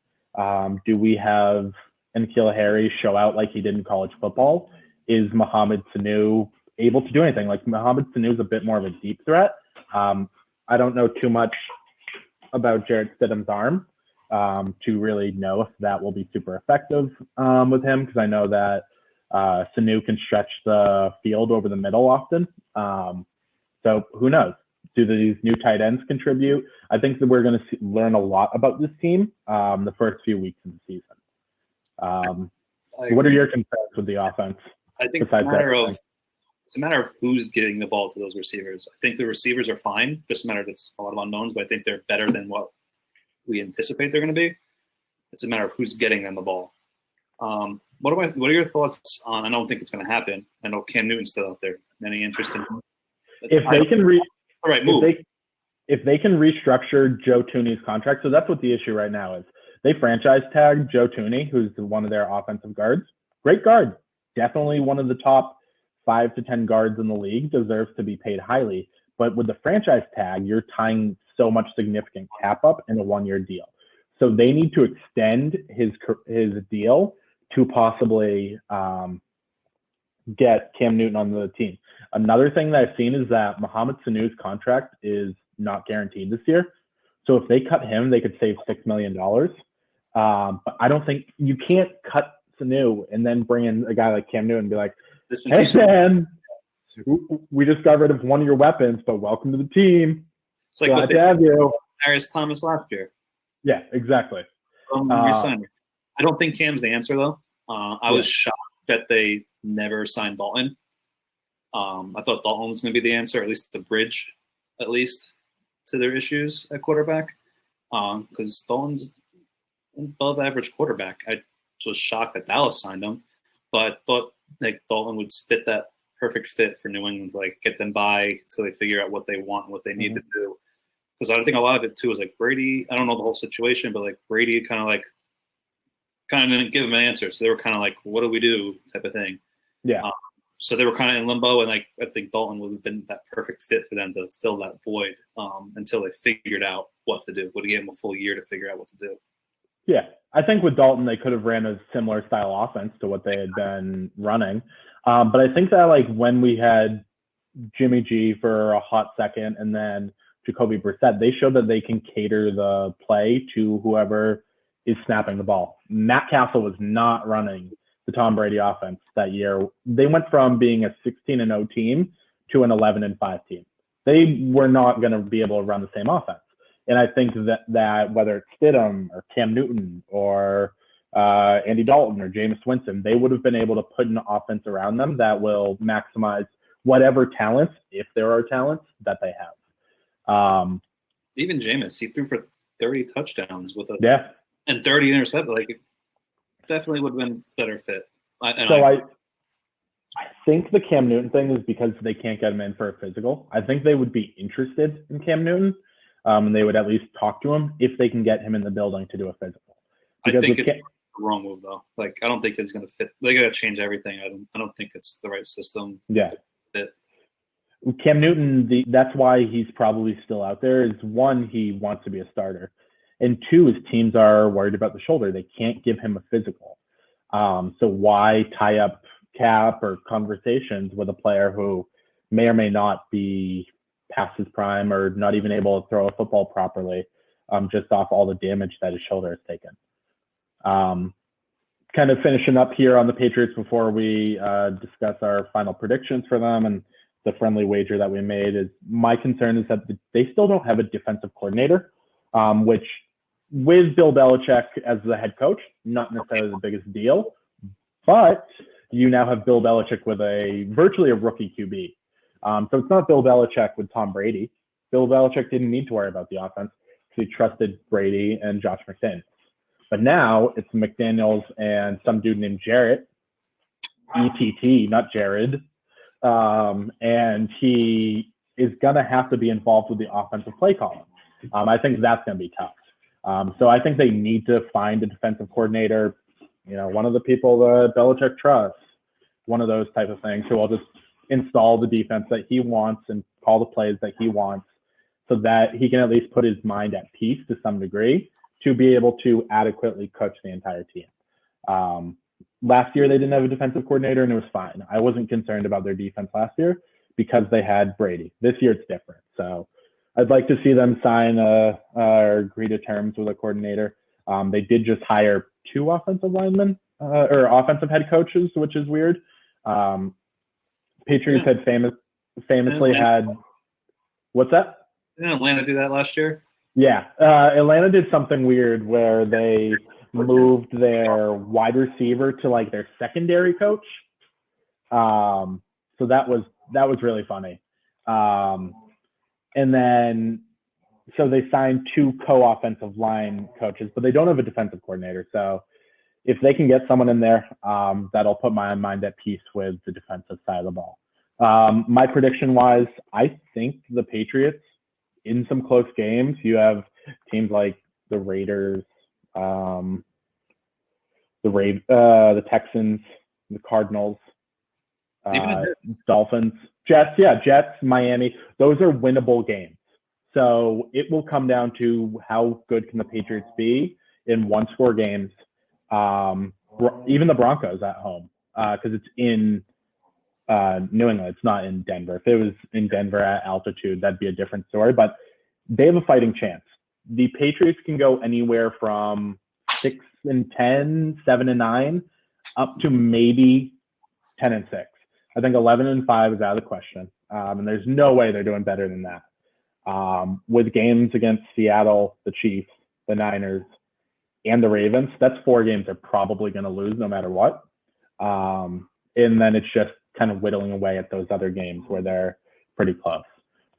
Do we have N'Keal Harry show out like he did in college football? Is Mohamed Sanu able to do anything? Like, Mohamed Sanu is a bit more of a deep threat. I don't know too much about Jarrett Stidham's arm to really know if that will be super effective with him, because I know that Sanu can stretch the field over the middle often. So who knows? Do these new tight ends contribute? I think that we're going to learn a lot about this team the first few weeks of the season. What are your concerns with the offense? I think it's a matter of who's getting the ball to those receivers. I think the receivers are fine. Just a matter of it's a lot of unknowns, but I think they're better than what we anticipate they're going to be. It's a matter of who's getting them the ball. What are your thoughts on? I don't think it's going to happen. I know Cam Newton's still out there. Any interest in him? If they can restructure Joe Thuney's contract, so that's what the issue right now is. They franchise tagged Joe Thuney, who's one of their offensive guards. Great guard. Definitely one of the top 5 to 10 guards in the league, deserves to be paid highly. But with the franchise tag, you're tying so much significant cap up in a 1-year deal. So they need to extend his deal to possibly get Cam Newton on the team. Another thing that I've seen is that Mohamed Sanu's contract is not guaranteed this year. So if they cut him, they could save $6 million. But I don't think you can't cut Sanu and then bring in a guy like Cam Newton and be like, hey, man, we just got rid of one of your weapons, but welcome to the team. It's like glad to have you. Harris Thomas last year. Yeah, exactly. I don't think Cam's the answer, though. I was shocked that they never signed Dalton. I thought Dalton was going to be the answer, at least the bridge, to their issues at quarterback. Because Dalton's an above-average quarterback. I was shocked that Dallas signed him, but thought like Dalton would fit that perfect fit for New England, like get them by until they figure out what they want and what they need to do. Because I think a lot of it too is like Brady. I don't know the whole situation, but like Brady kind of didn't give them an answer, so they were kind of like, "What do we do?" type of thing. Yeah. So they were kind of in limbo, and like I think Dalton would have been that perfect fit for them to fill that void until they figured out what to do. Would have given them a full year to figure out what to do. Yeah, I think with Dalton, they could have ran a similar style offense to what they had been running. But I think that like when we had Jimmy G for a hot second and then Jacoby Brissett, they showed that they can cater the play to whoever is snapping the ball. Matt Castle was not running the Tom Brady offense that year. They went from being a 16-0 team to an 11-5 team. They were not going to be able to run the same offense. And I think that whether it's Stidham or Cam Newton or Andy Dalton or Jameis Winston, they would have been able to put an offense around them that will maximize whatever talents, if there are talents, that they have. Even Jameis, he threw for 30 touchdowns with and 30 interceptions. Like, definitely would have been better fit. I think the Cam Newton thing is because they can't get him in for a physical. I think they would be interested in Cam Newton, and they would at least talk to him if they can get him in the building to do a physical. Because I think it's the wrong move, though. Like, I don't think he's going to fit. They got to change everything. I don't think it's the right system. Yeah. Cam Newton, that's why he's probably still out there, is one, he wants to be a starter. And two, his teams are worried about the shoulder. They can't give him a physical. So why tie up cap or conversations with a player who may or may not be past his prime or not even able to throw a football properly, just off all the damage that his shoulder has taken. Kind of finishing up here on the Patriots before we discuss our final predictions for them and the friendly wager that we made, is my concern is that they still don't have a defensive coordinator, which with Bill Belichick as the head coach, not necessarily the biggest deal, but you now have Bill Belichick with virtually a rookie QB. So it's not Bill Belichick with Tom Brady. Bill Belichick didn't need to worry about the offense because he trusted Brady and Josh McDaniels. But now it's McDaniels and some dude named Jarrett, ETT, not Jared. And he is going to have to be involved with the offensive play calling. I think that's going to be tough. So I think they need to find a defensive coordinator, one of the people that Belichick trusts, one of those type of things, who will just install the defense that he wants and call the plays that he wants so that he can at least put his mind at peace to some degree to be able to adequately coach the entire team. Last year, they didn't have a defensive coordinator, and it was fine. I wasn't concerned about their defense last year because they had Brady. This year, it's different. So I'd like to see them sign or agree to terms with a coordinator. They did just hire 2 offensive linemen or offensive head coaches, which is weird. Patriots had famously had – what's that? Didn't Atlanta do that last year? Yeah. Atlanta did something weird where they – moved their wide receiver to like their secondary coach. So that was really funny. And then, so they signed 2 co-offensive line coaches, but they don't have a defensive coordinator. So if they can get someone in there, that'll put my mind at peace with the defensive side of the ball. My prediction wise, I think the Patriots in some close games, you have teams like the Raiders, the Texans, the Cardinals, Dolphins, Jets, Miami. Those are winnable games. So it will come down to how good can the Patriots be in one-score games. Even the Broncos at home, because it's in New England. It's not in Denver. If it was in Denver at altitude, that'd be a different story. But they have a fighting chance. The Patriots can go anywhere from 6-10, 7-9, up to maybe 10-6. I think 11-5 is out of the question, and there's no way they're doing better than that. With games against Seattle, the Chiefs, the Niners, and the Ravens, that's 4 games they're probably going to lose no matter what. And then it's just kind of whittling away at those other games where they're pretty close.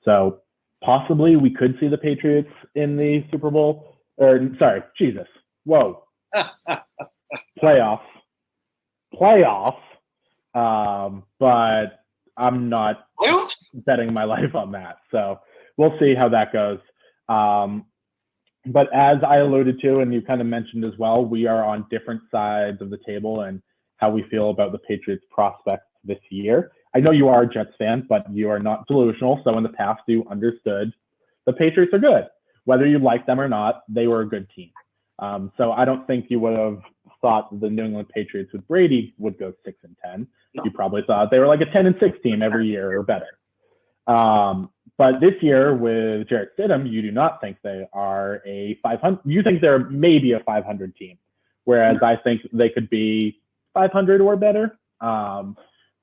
So possibly we could see the Patriots in the Super Bowl, playoffs. But I'm not betting my life on that. So we'll see how that goes. But as I alluded to, and you kind of mentioned as well, we are on different sides of the table and how we feel about the Patriots prospects this year. I know you are a Jets fan, but you are not delusional. So in the past, you understood the Patriots are good. Whether you like them or not, they were a good team. So I don't think you would have thought the New England Patriots with Brady would go 6-10. No. You probably thought they were like a 10-6 team every year or better. But this year with Jarrett Stidham, you do not think they are a 500. You think they're maybe a 500 team, whereas I think they could be 500 or better.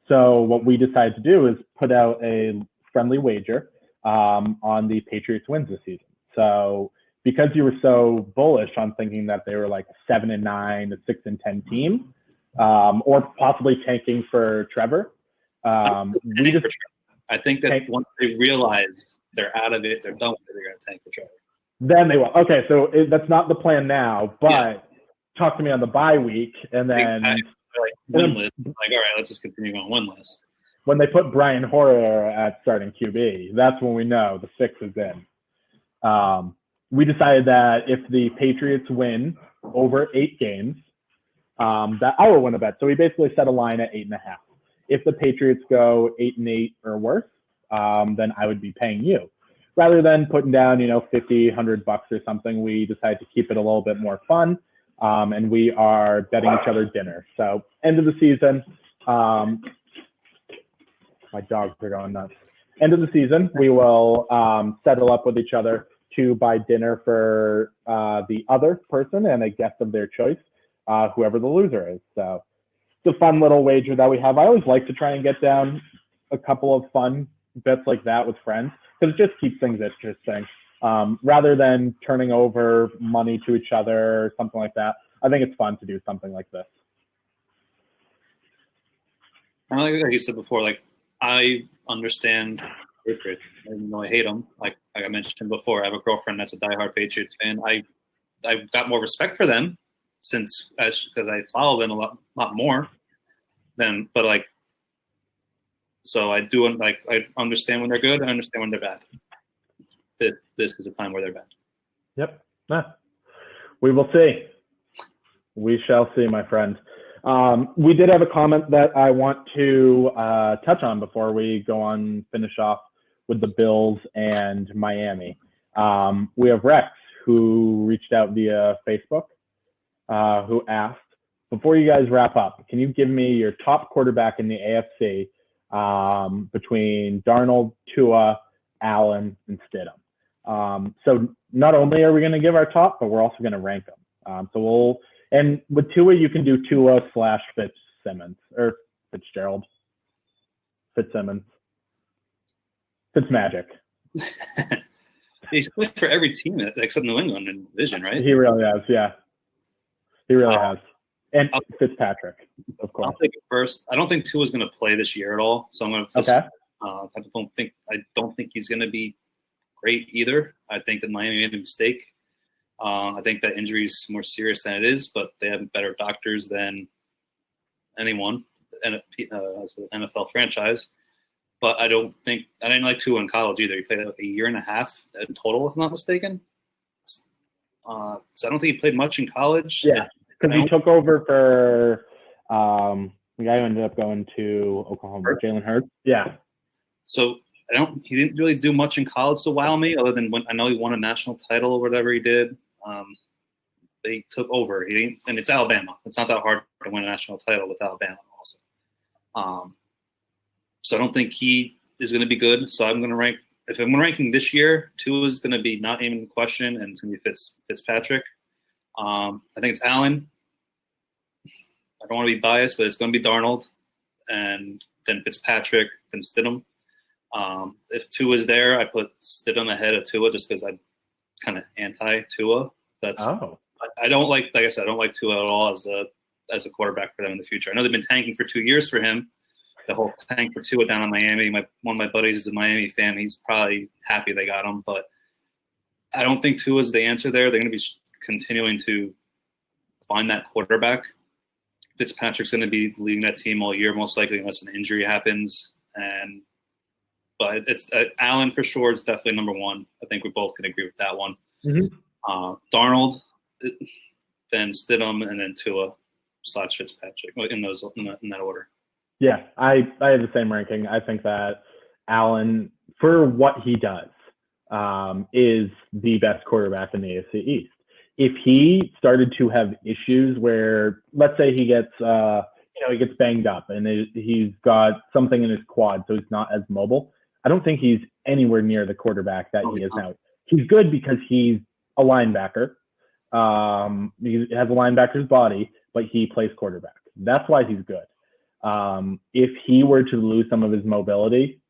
So what we decided to do is put out a friendly wager on the Patriots wins this season. So because you were so bullish on thinking that they were like a 7-9, a 6-10 team, or possibly tanking for Trevor, we just. I think that once they realize they're out of it, they're done with it, they're going to tank for Trevor. Then they will. Okay, so that's not the plan now, but talk to me on the bye week, and then winless. All right, let's just continue going winless. When they put Brian Hoyer at starting QB, that's when we know the fix is in. We decided that if the Patriots win over 8 games, that I will win a bet. So we basically set a line at 8.5. If the Patriots go 8-8 or worse, then I would be paying you. Rather than putting down, $50, $100 or something, we decided to keep it a little bit more fun, and we are betting each other dinner. So end of the season, my dogs are going nuts. End of the season, we will settle up with each other to buy dinner for the other person and a guest of their choice, whoever the loser is. So it's a fun little wager that we have. I always like to try and get down a couple of fun bets like that with friends because it just keeps things interesting. Rather than turning over money to each other or something like that, I think it's fun to do something like this. Like you said before, I understand Patriots, even though I hate them. Like I mentioned before, I have a girlfriend that's a diehard Patriots fan. I've got more respect for them because I follow them a lot more than, so I do I understand when they're good. I understand when they're bad. This is a time where they're bad. Yep. We will see. We shall see, my friend. We did have a comment that I want to touch on before we finish off with the Bills and Miami. We have Rex, who reached out via Facebook, who asked, before you guys wrap up, can you give me your top quarterback in the AFC between Darnold, Tua, Allen, and Stidham? So not only are we going to give our top, but we're also going to rank them. And with Tua, you can do Tua / Fitzsimmons or Fitzgerald. Fitzsimmons. Fitzmagic. He's played for every team except New England in the division, right? He really has, yeah. He really has. And Fitzpatrick, of course. I'll take it first. I don't think Tua's going to play this year at all, so I'm going to. Okay. I don't think he's going to be great either. I think that Miami made a mistake. I think that injury is more serious than it is, but they have better doctors than anyone as an NFL franchise. But I didn't like Tua in college either. He played a year and a half in total, if I'm not mistaken. So I don't think he played much in college. Yeah, because he took over for the guy who ended up going to Oklahoma, Jalen Hurts. Yeah. So he didn't really do much in college to wow me, other than when I know he won a national title or whatever he did. They took over. And it's Alabama. It's not that hard to win a national title with Alabama also. So I don't think he is going to be good. So I'm going to rank. If I'm ranking this year, Tua is going to be not even in question, and it's going to be Fitzpatrick. I think it's Allen. I don't want to be biased, but it's going to be Darnold, and then Fitzpatrick, then Stidham. If Tua is there, I put Stidham ahead of Tua just because I'm kind of anti-Tua. I don't like I said, I don't like Tua at all as a quarterback for them in the future. I know they've been tanking for 2 years for him. The whole tank for Tua down in Miami. One of my buddies is a Miami fan. He's probably happy they got him, but I don't think Tua is the answer there. They're going to be continuing to find that quarterback. Fitzpatrick's going to be leading that team all year, most likely, unless an injury happens. But it's Allen for sure is definitely number one. I think we both can agree with that one. Mm-hmm. Darnold, then Stidham, and then Tua / Fitzpatrick in that order. Yeah, I have the same ranking. I think that Allen, for what he does, is the best quarterback in the AFC East. If he started to have issues where, let's say he gets banged up and he's got something in his quad, so he's not as mobile, I don't think he's anywhere near the quarterback that he is now. He's good because he's a linebacker. He has a linebacker's body, but he plays quarterback. That's why he's good. If he were to lose some of his mobility,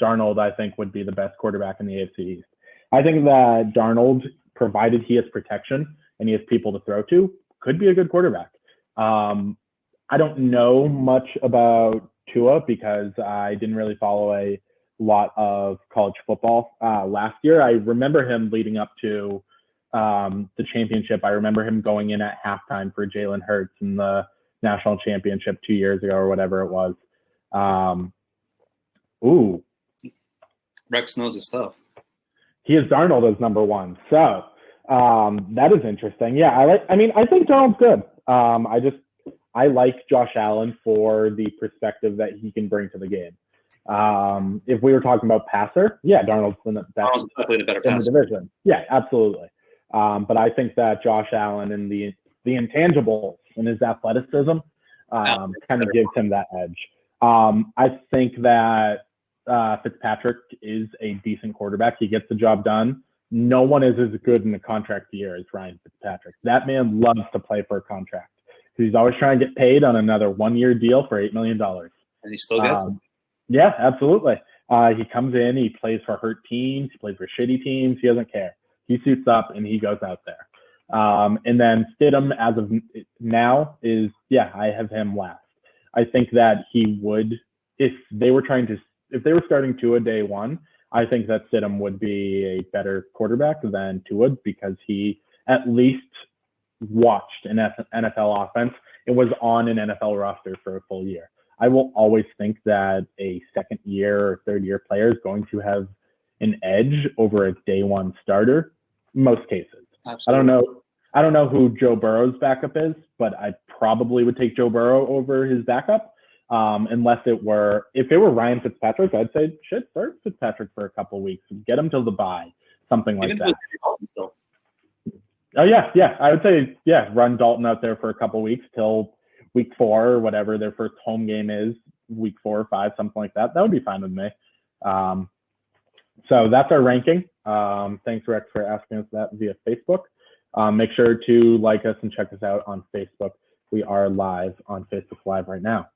Darnold, I think, would be the best quarterback in the AFC East. I think that Darnold, provided he has protection and he has people to throw to, could be a good quarterback. I don't know much about Tua because I didn't really follow a lot of college football last year. I remember him leading up to the championship. I remember him going in at halftime for Jalen Hurts in the national championship 2 years ago or whatever it was. Rex knows his stuff. He has Darnold as number one. So that is interesting. Yeah, I think Darnold's good. I like Josh Allen for the perspective that he can bring to the game. If we were talking about passer, yeah, Darnold's the best definitely the better in passer. the division. Yeah, absolutely. But I think that Josh Allen and the intangibles and his athleticism kind of gives him that edge. I think that Fitzpatrick is a decent quarterback. He gets the job done. No one is as good in the contract year as Ryan Fitzpatrick. That man loves to play for a contract. He's always trying to get paid on another 1-year deal for $8 million. And he still gets it. Yeah, absolutely. He comes in, he plays for hurt teams, he plays for shitty teams. He doesn't care. He suits up and he goes out there. And then Stidham, as of now, I have him last. I think that he would, if they were starting Tua day one, I think that Stidham would be a better quarterback than Tua because he at least watched an NFL offense and was on an NFL roster for a full year. I will always think that a second year or third year player is going to have an edge over a day one starter, most cases. Absolutely. I don't know who Joe Burrow's backup is, but I probably would take Joe Burrow over his backup. If it were Ryan Fitzpatrick, I'd say start Fitzpatrick for a couple of weeks, get him till the bye, something like that. Oh yeah, I would say run Dalton out there for a couple of weeks till week 4 or whatever their first home game is, week 4 or 5, something like that. That would be fine with me. So that's our ranking. Thanks, Rex, for asking us that via Facebook. Make sure to like us and check us out on Facebook. We are live on Facebook Live right now.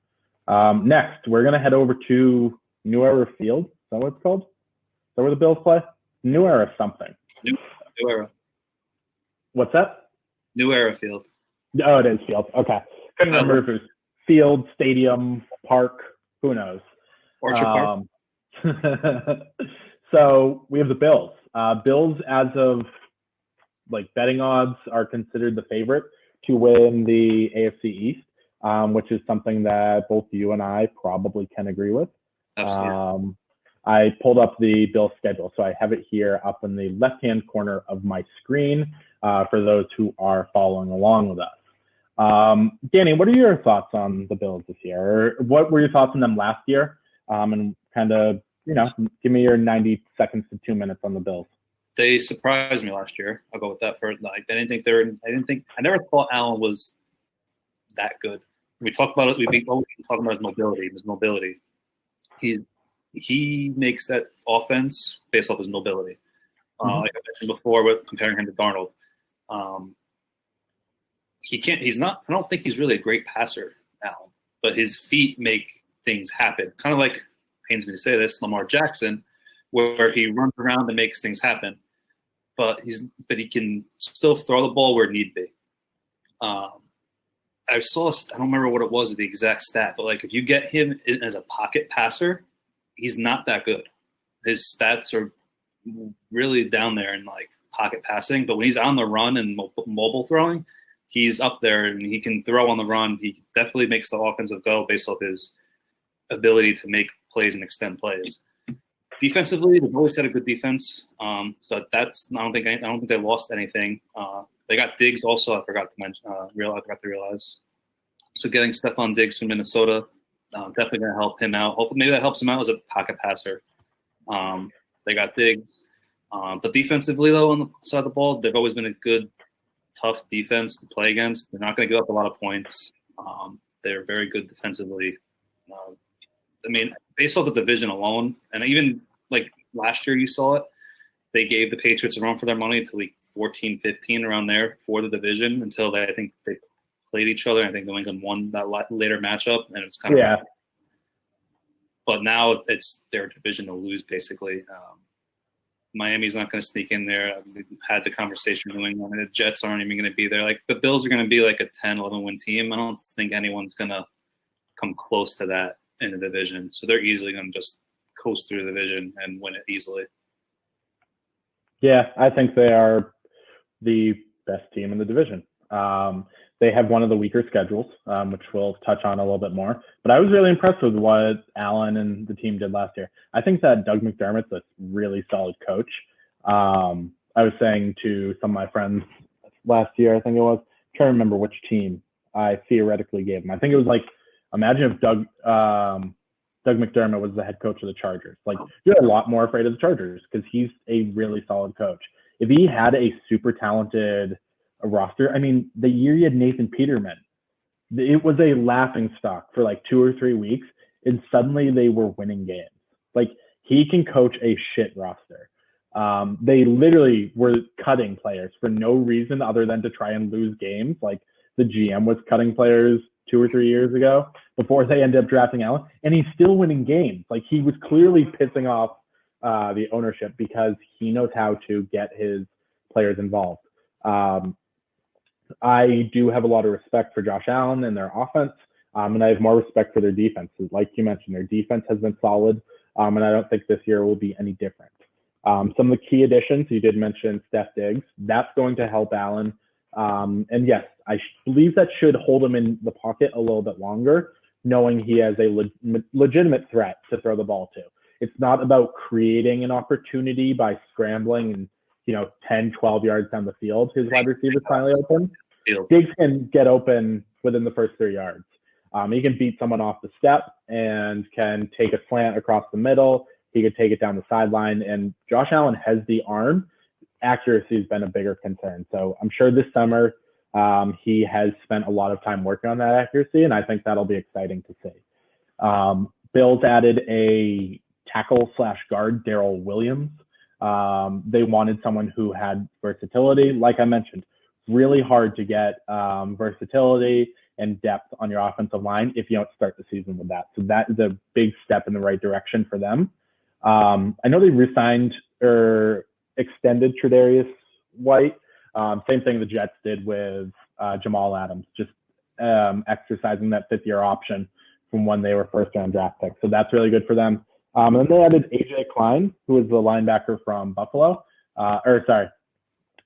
Next, we're going to head over to New Era Field. Is that what it's called? Is that where the Bills play? New Era something. New Era. What's that? New Era Field. Oh, it is Field. Okay. Couldn't remember if it was Field, Stadium, Park. Who knows? Orchard Park. So we have the Bills. Bills, as of betting odds, are considered the favorite to win the AFC East, which is something that both you and I probably can agree with. Absolutely. I pulled up the Bills schedule, so I have it here up in the left-hand corner of my screen for those who are following along with us. Danny, what are your thoughts on the Bills this year? Or what were your thoughts on them last year? And kind of, give me your 90 seconds to 2 minutes on the Bills. They surprised me last year. I'll go with that first. I never thought Allen was that good. We talked about it. We've been talking about his mobility. He makes that offense based off his mobility. Like I mentioned before, with comparing him to Darnold. I don't think he's really a great passer, Allen, but his feet make things happen. Kind of like, pains me to say this, Lamar Jackson, where he runs around and makes things happen, but he can still throw the ball where it need be. I don't remember what it was, the exact stat, but if you get him as a pocket passer, he's not that good. His stats are really down there in pocket passing, but when he's on the run and mobile throwing, he's up there and he can throw on the run. He definitely makes the offensive go based off his ability to make plays and extend plays. Defensively, they've always had a good defense. So I don't think they lost anything. They got Diggs also. I forgot to realize. So getting Stephon Diggs from Minnesota definitely going to help him out. Hopefully, maybe that helps him out as a pocket passer. They got Diggs. But defensively, though, on the side of the ball, they've always been a good, tough defense to play against. They're not going to give up a lot of points. They're very good defensively. Based off the division alone, and even like last year you saw it. They gave the Patriots a run for their money until like 14, 15 around there for the division until I think they played each other. I think New England won that later matchup, and it's kind of But now it's their division to lose, basically. Miami's not going to sneak in there. We've had the conversation with New England, and the Jets aren't even going to be there. Like, the Bills are going to be like a 10, 11-win team. I don't think anyone's going to come close to that in the division. So they're easily going to just coast through the division and win it easily. Yeah, I think they are the best team in the division. They have one of the weaker schedules, which we'll touch on a little bit more. But I was really impressed with what Allen and the team did last year. I think that Doug McDermott's a really solid coach. I was saying to some of my friends last year, I think it was, I can't remember which team I theoretically gave him. I think it was like, imagine if Doug McDermott was the head coach of the Chargers. Like, you're a lot more afraid of the Chargers because he's a really solid coach. If he had a super talented roster, I mean, the year you had Nathan Peterman, it was a laughing stock for like 2 or 3 weeks, and suddenly they were winning games. Like, he can coach a shit roster. They literally were cutting players for no reason other than to try and lose games. Like, the GM was cutting players 2 or 3 years ago before they ended up drafting Allen, and he's still winning games. Like, he was clearly pissing off the ownership because he knows how to get his players involved. I do have a lot of respect for Josh Allen and their offense, and I have more respect for their defense. Like you mentioned, their defense has been solid, and I don't think this year will be any different. Some of the key additions, you did mention Steph Diggs. That's going to help Allen. And yes, I believe that should hold him in the pocket a little bit longer, knowing he has a legitimate threat to throw the ball to. It's not about creating an opportunity by scrambling and 10, 12 yards down the field. His wide receiver's finally open. Diggs can get open within the first 3 yards. He can beat someone off the step and can take a slant across the middle. He could take it down the sideline. And Josh Allen has the arm. Accuracy has been a bigger concern. So I'm sure this summer he has spent a lot of time working on that accuracy, and I think that'll be exciting to see. Bills added a tackle/guard, Darrell Williams. They wanted someone who had versatility. Like I mentioned, really hard to get versatility and depth on your offensive line if you don't start the season with that. So that is a big step in the right direction for them. I know they re-signed or extended Tre'Davious White. Same thing the Jets did with Jamal Adams, just exercising that fifth-year option from when they were first-round draft picks. So that's really good for them. And then they added A.J. Klein, who is the linebacker from Buffalo.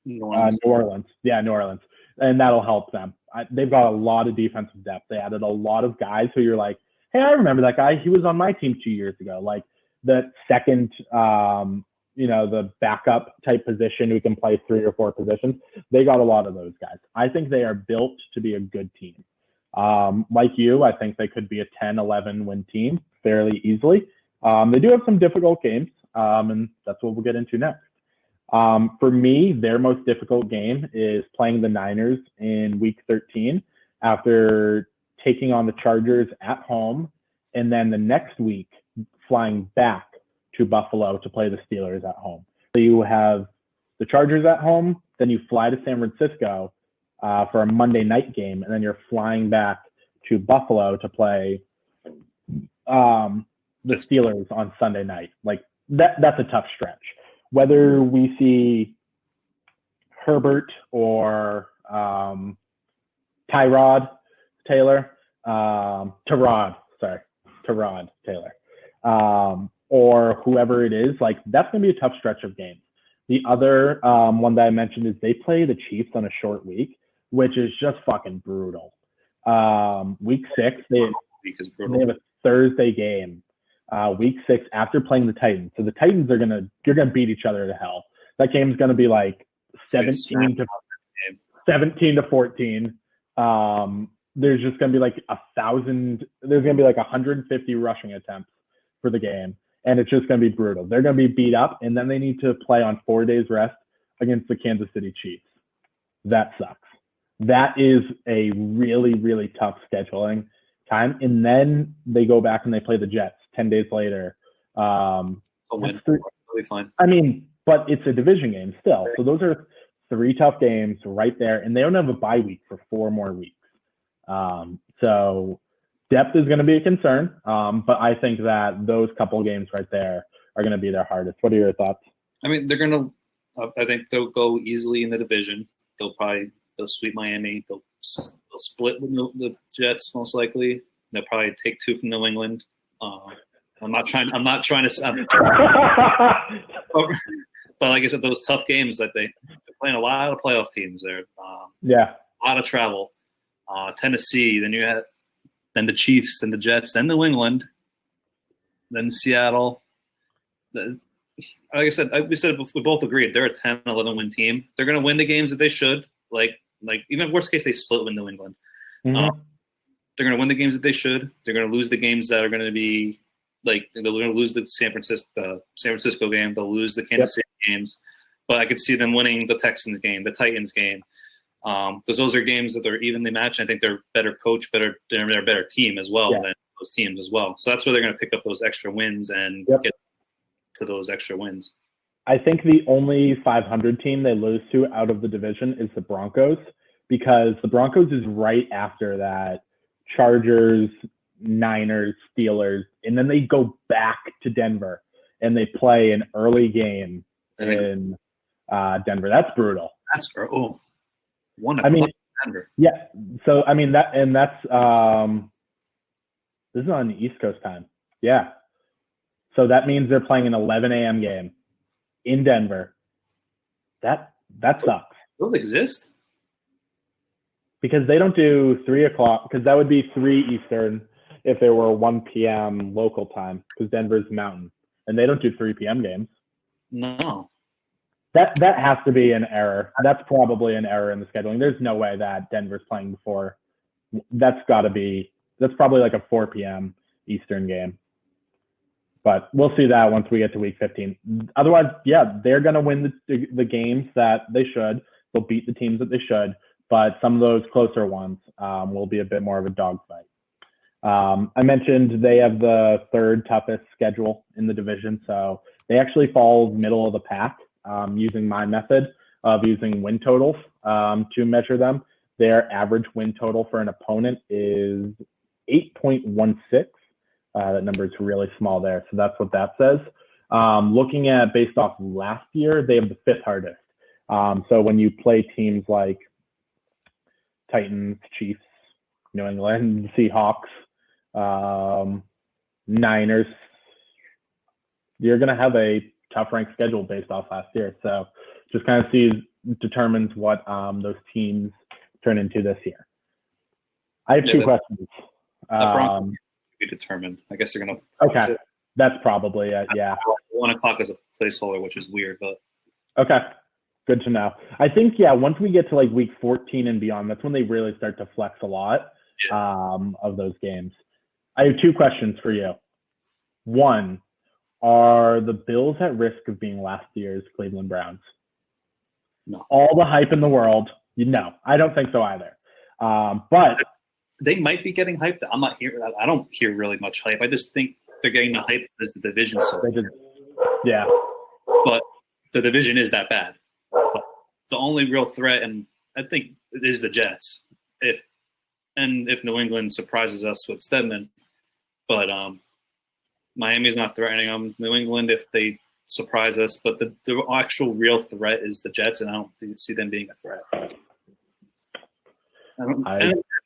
New Orleans. Yeah, New Orleans. And that'll help them. They've got a lot of defensive depth. They added a lot of guys who you're like, hey, I remember that guy. He was on my team 2 years ago. Like the second, the backup type position who can play 3 or 4 positions. They got a lot of those guys. I think they are built to be a good team. Like you, I think they could be a 10, 11 win team fairly easily. They do have some difficult games, and that's what we'll get into next. For me, their most difficult game is playing the Niners in week 13 after taking on the Chargers at home, and then the next week flying back to Buffalo to play the Steelers at home. So you have the Chargers at home, then you fly to San Francisco for a Monday night game, and then you're flying back to Buffalo to play the Steelers on Sunday night. Like that's a tough stretch. Whether we see Herbert or Tyrod Taylor, or whoever it is, like that's going to be a tough stretch of games. The other one that I mentioned is they play the Chiefs on a short week, which is just fucking brutal. Week 6, they have a Thursday game. Week 6 after playing the Titans. So the Titans you're gonna beat each other to hell. That game's gonna be like 17 to 14. There's just gonna be like 1,000. There's gonna be like 150 rushing attempts for the game, and it's just gonna be brutal. They're gonna be beat up, and then they need to play on 4 days rest against the Kansas City Chiefs. That sucks. That is a really, really tough scheduling time. And then they go back and they play the Jets 10 days later. A win. Really fine. I mean, but it's a division game still. So those are 3 tough games right there, and they don't have a bye week for 4 more weeks. So depth is going to be a concern, but I think that those couple games right there are going to be their hardest. What are your thoughts? I mean, they're going to I think they'll go easily in the division. They'll sweep Miami. They'll split with the Jets most likely. They'll probably take 2 from New England. I'm not trying to. But like I said, those tough games that they're playing a lot of playoff teams. They're a lot of travel. Tennessee, then the Chiefs, then the Jets, then New England, then Seattle. Like I said, we both agreed they're a 10, 11 win team. They're going to win the games that they should. Like even worst case, they split with New England. Mm-hmm. They're going to win the games that they should. They're going to lose the games that are going to be they're going to lose the San Francisco game. They'll lose the Kansas City games, but I could see them winning the Texans game, the Titans game, because those are games that they're evenly matched. I think they're better coach, they're a better team as well than those teams as well. So that's where they're going to pick up those extra wins and get to those extra wins. I think the only 500 team they lose to out of the division is the Broncos, because the Broncos is right after that Chargers, Niners, Steelers, and then they go back to Denver and they play an early game in Denver. That's brutal. That's Denver. Yeah. So I mean that's this is on the East Coast time. Yeah. So that means they're playing an 11 a.m. game in Denver. That sucks. Those exist? Because they don't do 3 o'clock, because that would be 3 Eastern if they were 1 p.m. local time, because Denver's mountain. And they don't do 3 p.m. games. No. That has to be an error. That's probably an error in the scheduling. There's no way that Denver's playing before. That's probably like a 4 p.m. Eastern game. But we'll see that once we get to week 15. Otherwise, they're going to win the games that they should. They'll beat the teams that they should. But some of those closer ones will be a bit more of a dogfight. I mentioned they have the 3rd toughest schedule in the division. So they actually fall middle of the pack using my method of using win totals to measure them. Their average win total for an opponent is 8.16. That number is really small there. So that's what that says. Looking at based off last year, they have the 5th hardest. So when you play teams like Titans, Chiefs, New England, Seahawks, Niners, you're going to have a tough ranked schedule based off last year. So just kind of determines what those teams turn into this year. I have 2 questions. Be determined. I guess they're going to. Okay. That's probably it. Yeah. 1 o'clock is a placeholder, which is weird, but. Okay. Good to know. I think, once we get to like week 14 and beyond, that's when they really start to flex a lot of those games. I have 2 questions for you. 1, are the Bills at risk of being last year's Cleveland Browns? No. All the hype in the world. No, I don't think so either. But they might be getting hyped. I'm not here. I don't hear really much hype. I just think they're getting the hype as the division. But the division is that bad. But the only real threat, and I think it is the Jets. If New England surprises us with Stedman, but Miami's not threatening them. New England, if they surprise us, but the actual real threat is the Jets, and I don't see them being a threat.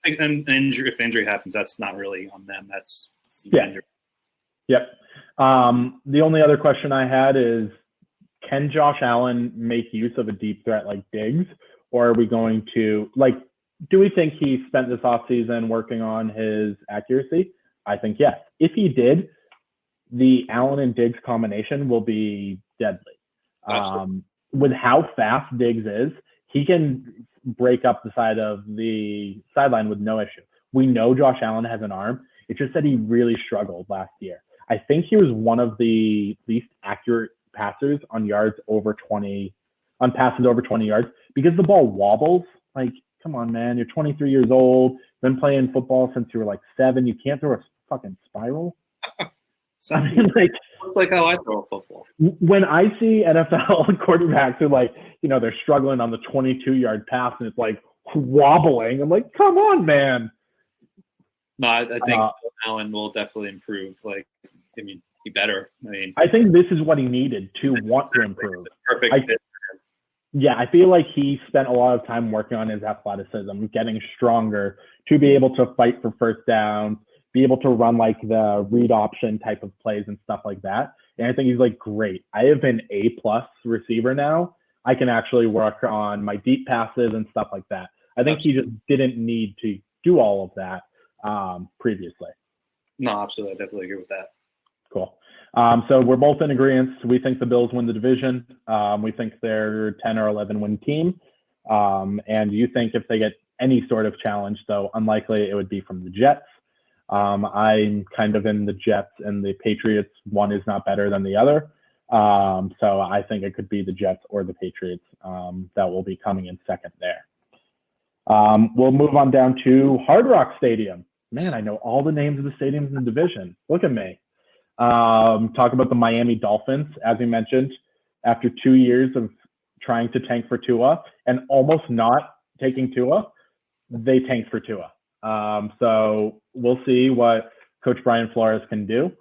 If injury happens, that's not really on them. That's injury. Yep. The only other question I had is, can Josh Allen make use of a deep threat like Diggs, or are we going to do we think he spent this offseason working on his accuracy? I think yes. If he did, the Allen and Diggs combination will be deadly. With how fast Diggs is, he can break up the side of the sideline with no issue. We know Josh Allen has an arm. It's just that he really struggled last year. I think he was one of the least accurate passers on passes over 20 yards, because the ball wobbles. Like, come on, man, you're 23 years old, been playing football since you were like 7. You can't throw a fucking spiral. I mean, like, It's like how I throw a football. when I see NFL quarterbacks who, like, they're struggling on the 22-yard pass and it's like wobbling, I'm like, come on, man. No, I think Allen will definitely improve. Like, I mean, he better. I think this is what he needed to want to improve. Perfect fit. Yeah, I feel like he spent a lot of time working on his athleticism, getting stronger to be able to fight for first downs, be able to run like the read option type of plays and stuff like that. And I think he's like, great. I have an A+ receiver now. I can actually work on my deep passes and stuff like that. I think he just didn't need to do all of that previously. No, absolutely. I definitely agree with that. Cool. So we're both in agreement. We think the Bills win the division. We think they're 10 or 11 win team. And you think if they get any sort of challenge, though unlikely, it would be from the Jets. I'm kind of in the Jets and the Patriots. One is not better than the other. So I think it could be the Jets or the Patriots that will be coming in second there. We'll move on down to Hard Rock Stadium. Man, I know all the names of the stadiums in the division. Look at me. Talk about the Miami Dolphins, as we mentioned, after 2 years of trying to tank for Tua and almost not taking Tua, they tanked for Tua. So we'll see what Coach Brian Flores can do.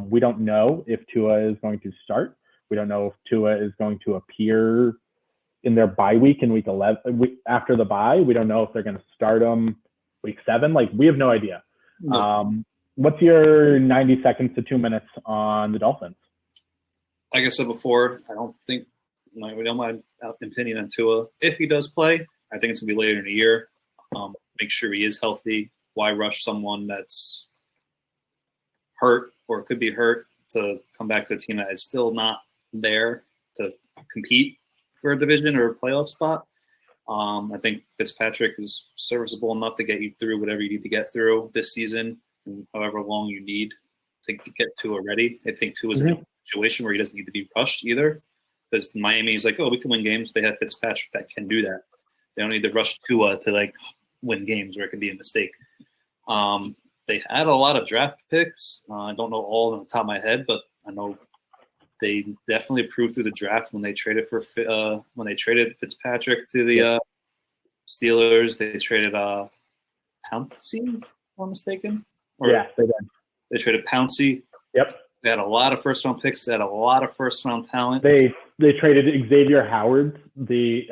We don't know if Tua is going to start. We don't know if Tua is going to appear in their bye week in week 11. After the bye, we don't know if they're going to start him week 7. Like, we have no idea. What's your 90 seconds to 2 minutes on the Dolphins? Like I said before, I don't think we don't mind opinion on Tua. If he does play, I think it's going to be later in the year. Make sure he is healthy. Why rush someone that's hurt or could be hurt to come back to a team that is still not there to compete for a division or a playoff spot? I think Fitzpatrick is serviceable enough to get you through whatever you need to get through this season, and however long you need to get Tua ready. I think Tua is in a situation where he doesn't need to be rushed either, because Miami is like, oh, we can win games. They have Fitzpatrick that can do that. They don't need to rush Tua to like win games where it could be a mistake. They had a lot of draft picks. I don't know all on the top of my head, but I know they definitely improved through the draft when they traded Fitzpatrick to the Steelers. They traded Pouncey, if I'm mistaken. Yeah, they did. They traded Pouncey. Yep. They had a lot of first-round picks. They had a lot of first-round talent. They traded Xavier Howard, the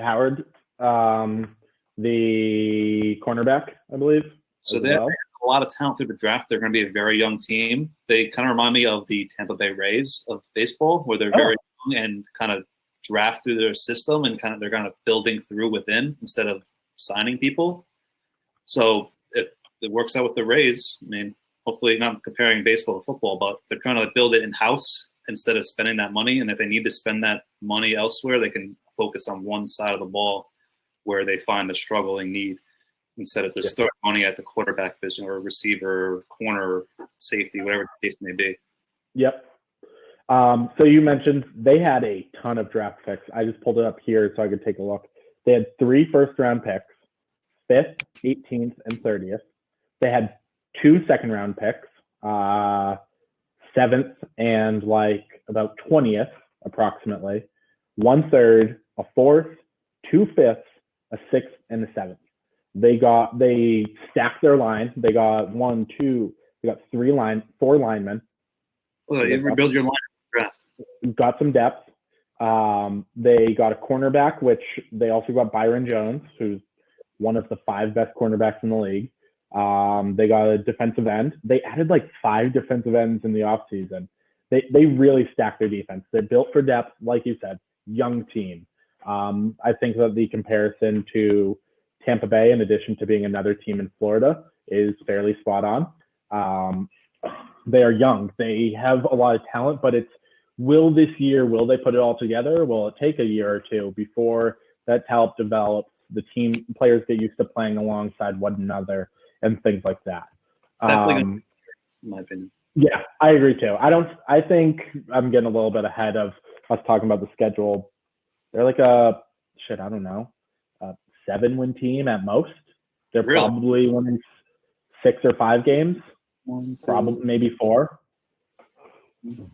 cornerback, I believe. So they have a lot of talent through the draft. They're going to be a very young team. They kind of remind me of the Tampa Bay Rays of baseball, where they're very young and kind of draft through their system and they're kind of building through within instead of signing people. So if it works out with the Rays, I mean, hopefully not comparing baseball to football, but they're trying to build it in-house instead of spending that money. And if they need to spend that money elsewhere, they can focus on one side of the ball where they find a struggling need instead of just throwing money at the quarterback position or receiver, corner, safety, whatever the case may be. Yep. So you mentioned they had a ton of draft picks. I just pulled it up here so I could take a look. They had 3 first-round picks, 5th, 18th, and 30th. They had 2 second-round picks, 7th and like about 20th approximately, 1 third, a 4th, 2 5ths, a 6th, and a 7th. They stacked their line. They got 4 linemen. Well, you rebuild your line draft. Got some depth. They got a cornerback, which they also got Byron Jones, who's one of the 5 best cornerbacks in the league. They got a defensive end. They added like 5 defensive ends in the offseason. They really stacked their defense. They're built for depth, like you said, young team. I think that the comparison to Tampa Bay, in addition to being another team in Florida, is fairly spot on. They are young. They have a lot of talent, but will they put it all together? Will it take a year or two before that talent develops, the team players get used to playing alongside one another and things like that? Definitely, in my opinion. Yeah, I agree too. I think I'm getting a little bit ahead of us talking about the schedule. They're like a 7-win team at most. They're probably winning 6 or 5 games. 1, 2, probably maybe 4.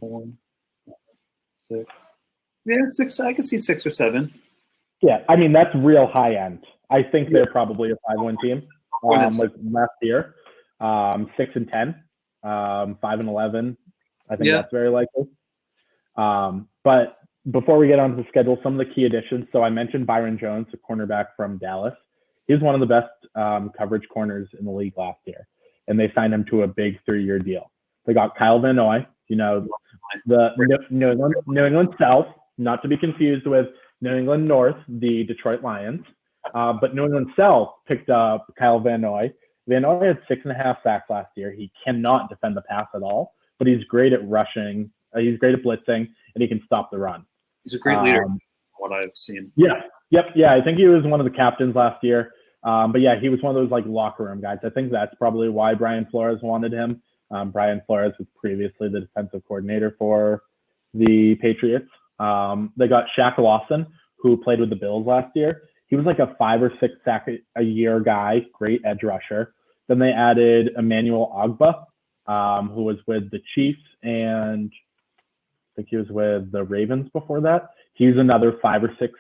4, 6. Yeah, 6. I can see 6 or 7. Yeah, I mean, that's real high end. I think they're probably a 5-win team. Like last year, 6-10, 5-11. I think that's very likely. But before we get onto the schedule, some of the key additions. So I mentioned Byron Jones, a cornerback from Dallas. He's one of the best coverage corners in the league last year, and they signed him to a big 3-year deal. They got Kyle Van Noy, the New England South, not to be confused with New England North, the Detroit Lions. But New England South picked up Kyle Van Noy. Van Noy had 6.5 sacks last year. He cannot defend the pass at all, but he's great at rushing. He's great at blitzing, and he can stop the run. He's a great leader, what I've seen. Yeah. I think he was one of the captains last year. But yeah, he was one of those like locker room guys. I think that's probably why Brian Flores wanted him. Brian Flores was previously the defensive coordinator for the Patriots. They got Shaq Lawson, who played with the Bills last year. He was like a 5 or 6 sack a year guy, great edge rusher. Then they added Emmanuel Ogbah, who was with the Chiefs, and I think he was with the Ravens before that. He's another 5 or 6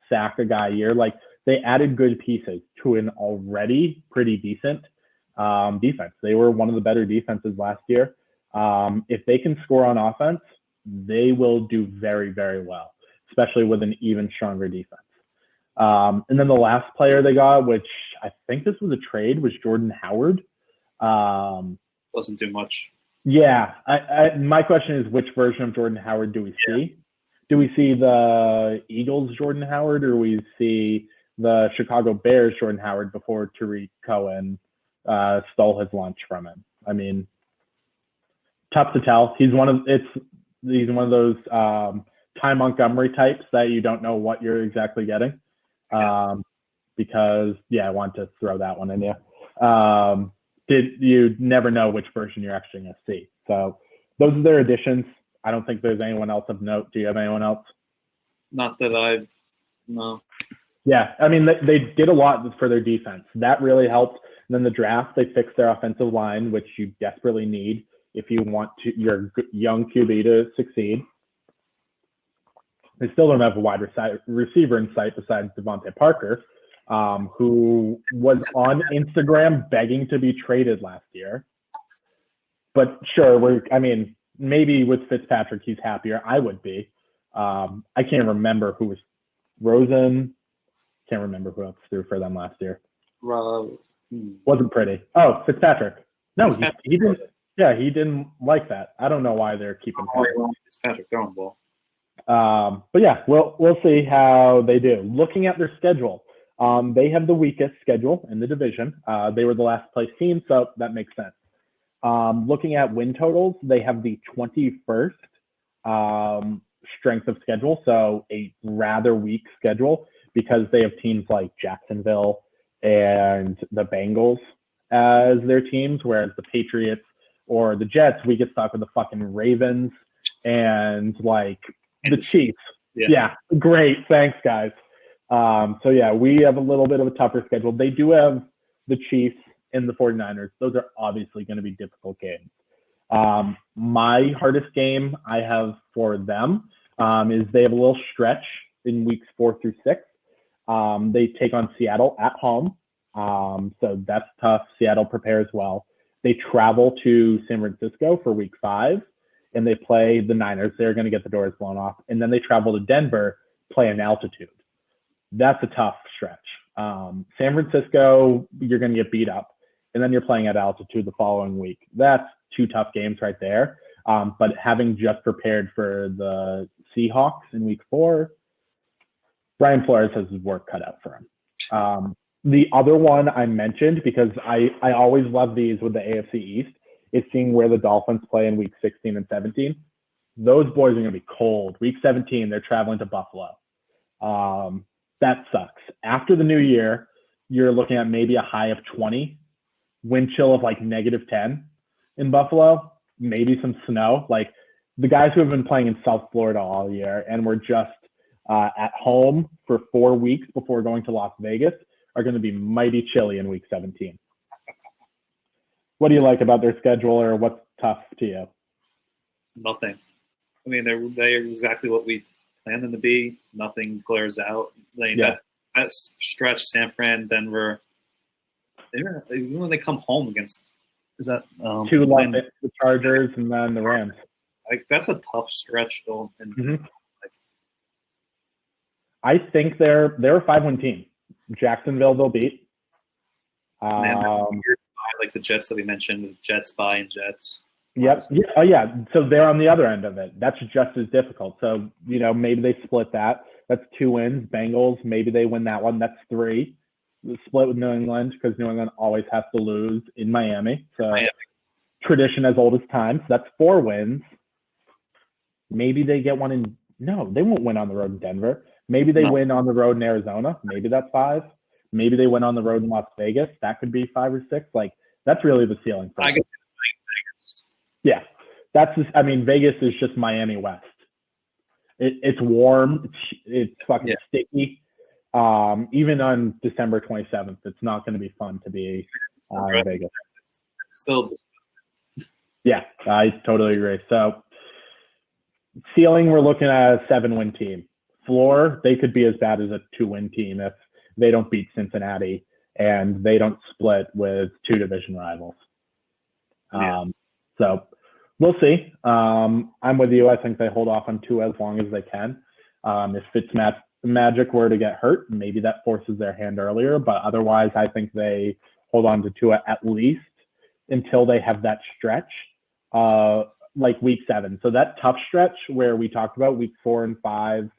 sack a guy a year. Like, they added good pieces to an already pretty decent defense. They were one of the better defenses last year. If they can score on offense, they will do very, very well, especially with an even stronger defense. And then the last player they got, which I think this was a trade, was Jordan Howard. Doesn't do much. Yeah. My question is, which version of Jordan Howard do we see? Yeah. Do we see the Eagles Jordan Howard, or do we see the Chicago Bears Jordan Howard before Tariq Cohen stole his lunch from him? I mean, tough to tell. He's one of those Ty Montgomery types that you don't know what you're exactly getting. Because I want to throw that one in you. You never know which version you're actually going to see. So those are their additions. I don't think there's anyone else of note. Do you have anyone else? Not that no. Yeah, I mean, they did a lot for their defense. That really helped. And then the draft, they fixed their offensive line, which you desperately need if you want your young QB to succeed. They still don't have a wide receiver in sight besides Devontae Parker, who was on Instagram begging to be traded last year. But sure, maybe with Fitzpatrick, he's happier. I would be. I can't remember who was Rosen. Can't remember who else threw for them last year. Wasn't pretty. Oh, Fitzpatrick. No, he didn't. Yeah, he didn't like that. I don't know why they're keeping Fitzpatrick throwing the ball. But yeah, we'll see how they do. Looking at their schedule, they have the weakest schedule in the division. They were the last place team, so that makes sense. Looking at win totals, they have the 21st strength of schedule, so a rather weak schedule because they have teams like Jacksonville and the Bengals as their teams, whereas the Patriots or the Jets, we get stuck with the fucking Ravens and like the Chiefs. Yeah, great. Thanks, guys. So yeah, we have a little bit of a tougher schedule. They do have the Chiefs and the 49ers. Those are obviously going to be difficult games. My hardest game I have for them is they have a little stretch in weeks 4 through 6. They take on Seattle at home. So that's tough. Seattle prepares well. They travel to San Francisco for week 5, and they play the Niners. They're going to get the doors blown off. And then they travel to Denver, play in altitude. That's a tough stretch. San Francisco, you're going to get beat up, and then you're playing at altitude the following week. That's 2 tough games right there. But having just prepared for the Seahawks in week 4, Brian Flores has his work cut out for him. The other one I mentioned, because I always love these with the AFC East, is seeing where the Dolphins play in week 16 and 17. Those boys are going to be cold. Week 17, they're traveling to Buffalo. That sucks. After the new year, you're looking at maybe a high of 20, wind chill of like -10 in Buffalo, maybe some snow. Like the guys who have been playing in South Florida all year and were just at home for 4 weeks before going to Las Vegas are going to be mighty chilly in week 17. What do you like about their schedule, or what's tough to you? nothing. I mean, they're exactly what we planned them to be. Nothing glares out. That stretch, San Fran, Denver. Even when they come home against, is that two left, the Chargers and then the Rams. Like that's a tough stretch though. I think they're a 5-win team. Jacksonville they'll beat. Like the Jets that we mentioned, the Jets buying Jets. Yep. Yeah. Oh, yeah. So they're on the other end of it. That's just as difficult. So, maybe they split that. That's 2 wins. Bengals, maybe they win that one. That's 3. The split with New England because New England always has to lose in Miami. So tradition as old as time. So that's 4 wins. Maybe they get one in – no, they won't win on the road in Denver. Maybe they win on the road in Arizona. Maybe that's 5. Maybe they win on the road in Las Vegas. That could be 5 or 6. Like, that's really the ceiling for I guess Vegas. Yeah. That's just, Vegas is just Miami West. It's warm. It's fucking sticky. Even on December 27th, it's not going to be fun to be in Vegas. It's still yeah, I totally agree. So ceiling, we're looking at a 7-win team. Floor, they could be as bad as a 2-win team if they don't beat Cincinnati and they don't split with 2 division rivals. So we'll see. I'm with you. I think they hold off on 2 as long as they can. If Fitzmagic were to get hurt, maybe that forces their hand earlier. But otherwise, I think they hold on to 2 at least until they have that stretch, like week 7. So that tough stretch where we talked about week 4 and 5,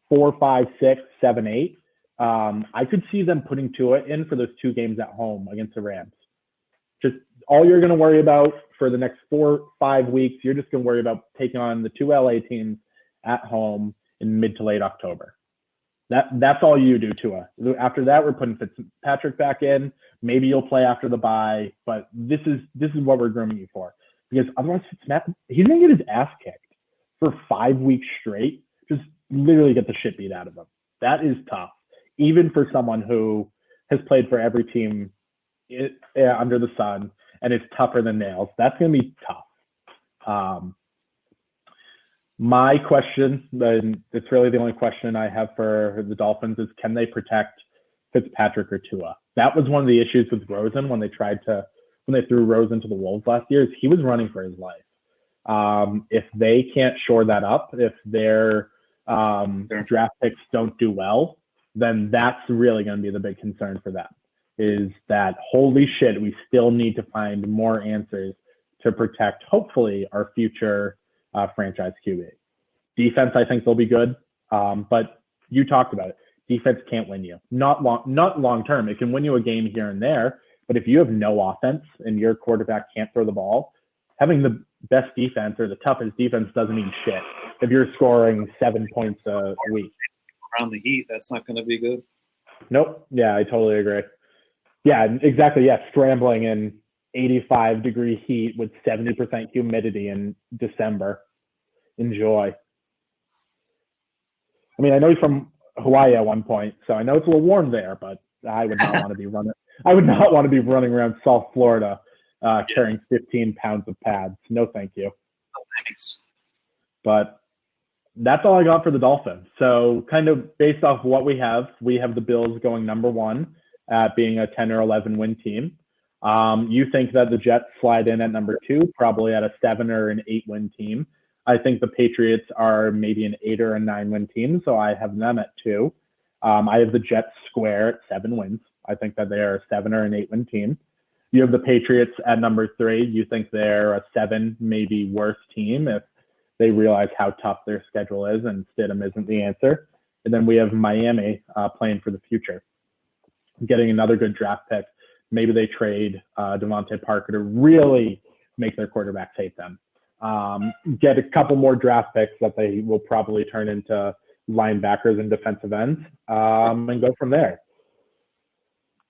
4, 5, 6, 7, 8. I could see them putting Tua in for those 2 games at home against the Rams. Just all you're going to worry about for the next 4, 5 weeks, you're just going to worry about taking on the 2 LA teams at home in mid to late October. That's all you do, Tua. After that, we're putting Fitzpatrick back in. Maybe you'll play after the bye, but this is what we're grooming you for. Because otherwise, he's going to get his ass kicked for 5 weeks straight. Just literally get the shit beat out of him. That is tough, even for someone who has played for every team under the sun, and it's tougher than nails. That's going to be tough. My question, and it's really the only question I have for the Dolphins, is can they protect Fitzpatrick or Tua? That was one of the issues with Rosen when they threw Rosen to the Wolves last year. Is he was running for his life. If they can't shore that up, if their draft picks don't do well, then that's really going to be the big concern for them. Is that holy shit, we still need to find more answers to protect, hopefully, our future franchise QB. Defense, I think they'll be good, but you talked about it. Defense can't win you. Not long term. It can win you a game here and there, but if you have no offense and your quarterback can't throw the ball, having the best defense or the toughest defense doesn't mean shit. If you're scoring 7 points a week around the heat, that's not going to be good. Nope. Yeah, I totally agree. Yeah, exactly. Yeah, scrambling in 85-degree heat with 70% humidity in December. Enjoy. I mean, I know he's from Hawaii at one point, so I know it's a little warm there, but I would not want to be running. I would not want to be running around South Florida carrying 15 pounds of pads. No, thank you. Oh, thanks. But that's all I got for the Dolphins. So kind of based off what we have the Bills going number 1 at being a 10 or 11 win team. You think that the Jets slide in at number 2, probably at a 7 or an 8 win team. I think the Patriots are maybe an 8 or a 9 win team, so I have them at 2. I have the Jets square at 7 wins. I think that they are a 7 or an 8 win team. You have the Patriots at number 3. You think they're a 7, maybe worse team if they realize how tough their schedule is and Stidham isn't the answer. And then we have Miami playing for the future, getting another good draft pick. Maybe they trade Devontae Parker to really make their quarterbacks hate them. Get a couple more draft picks that they will probably turn into linebackers and defensive ends, and go from there.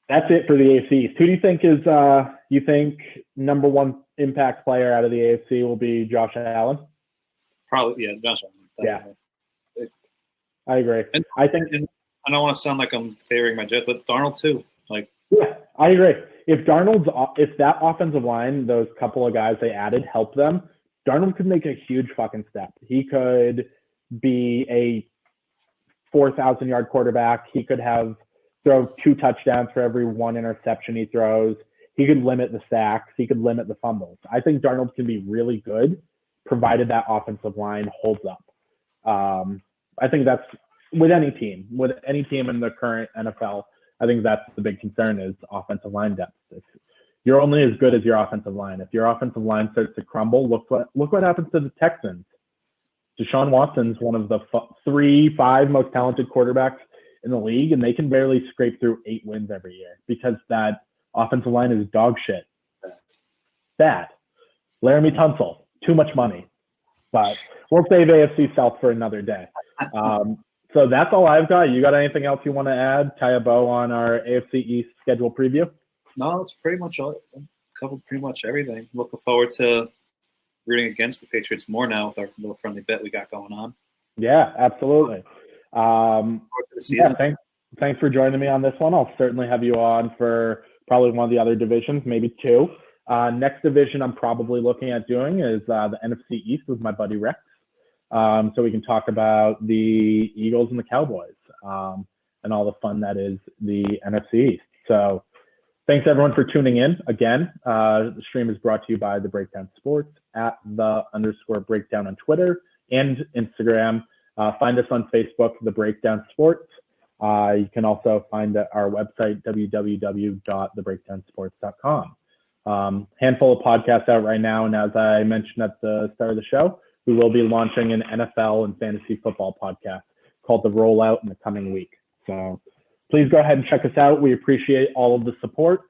That's it for the AFC. Who do you think is you think number 1 impact player out of the AFC will be Josh Allen? Probably, yeah, Josh Allen. Definitely. Yeah, I agree. And I think I don't want to sound like I'm favoring my Jets, but Darnold too. Yeah, I agree. If that offensive line, those couple of guys they added, help them, Darnold could make a huge fucking step. He could be a 4,000-yard quarterback. He could throw 2 touchdowns for every 1 interception he throws. He could limit the sacks. He could limit the fumbles. I think Darnold can be really good, provided that offensive line holds up. I think that's with any team in the current NFL. I think that's the big concern is offensive line depth. You're only as good as your offensive line. If your offensive line starts to crumble, look what happens to the Texans. Deshaun Watson's one of the 3-5 most talented quarterbacks in the league, and they can barely scrape through 8 wins every year because that offensive line is dog shit. Bad. Laramie Tunsil, too much money. But we'll save AFC South for another day. So that's all I've got. You got anything else you want to add? Tie a bow on our AFC East schedule preview? No, it's pretty much all. Covered pretty much everything. Looking forward to rooting against the Patriots more now with our little friendly bet we got going on. Yeah, absolutely. Thanks for joining me on this one. I'll certainly have you on for probably one of the other divisions, maybe 2. Next division I'm probably looking at doing is the NFC East with my buddy Rex. So we can talk about the Eagles and the Cowboys and all the fun that is the NFC East. So thanks everyone for tuning in. Again, the stream is brought to you by The Breakdown Sports at @_breakdown on Twitter and Instagram. Find us on Facebook, The Breakdown Sports. You can also find our website, www.thebreakdownsports.com. Handful of podcasts out right now. And as I mentioned at the start of the show, we will be launching an NFL and fantasy football podcast called The Rollout in the coming week. So please go ahead and check us out. We appreciate all of the support.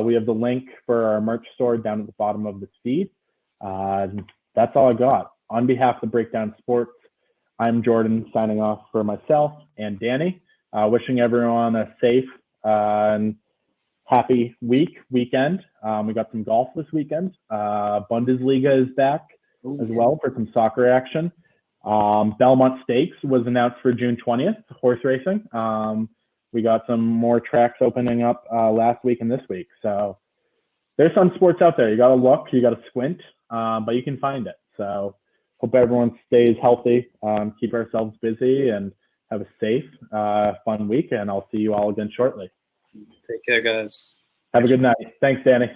We have the link for our merch store down at the bottom of this feed. That's all I got. On behalf of The Breakdown Sports, I'm Jordan signing off for myself and Danny. Wishing everyone a safe and happy weekend. We got some golf this weekend. Bundesliga is back as well for some soccer action. Belmont Stakes was announced for June 20th, horse racing. We got some more tracks opening up last week and this week. So there's some sports out there. You got to look, you got to squint, but you can find it. So hope everyone stays healthy, keep ourselves busy, and have a safe, fun week. And I'll see you all again shortly. Take care, guys. Have a good night. Thanks, Danny.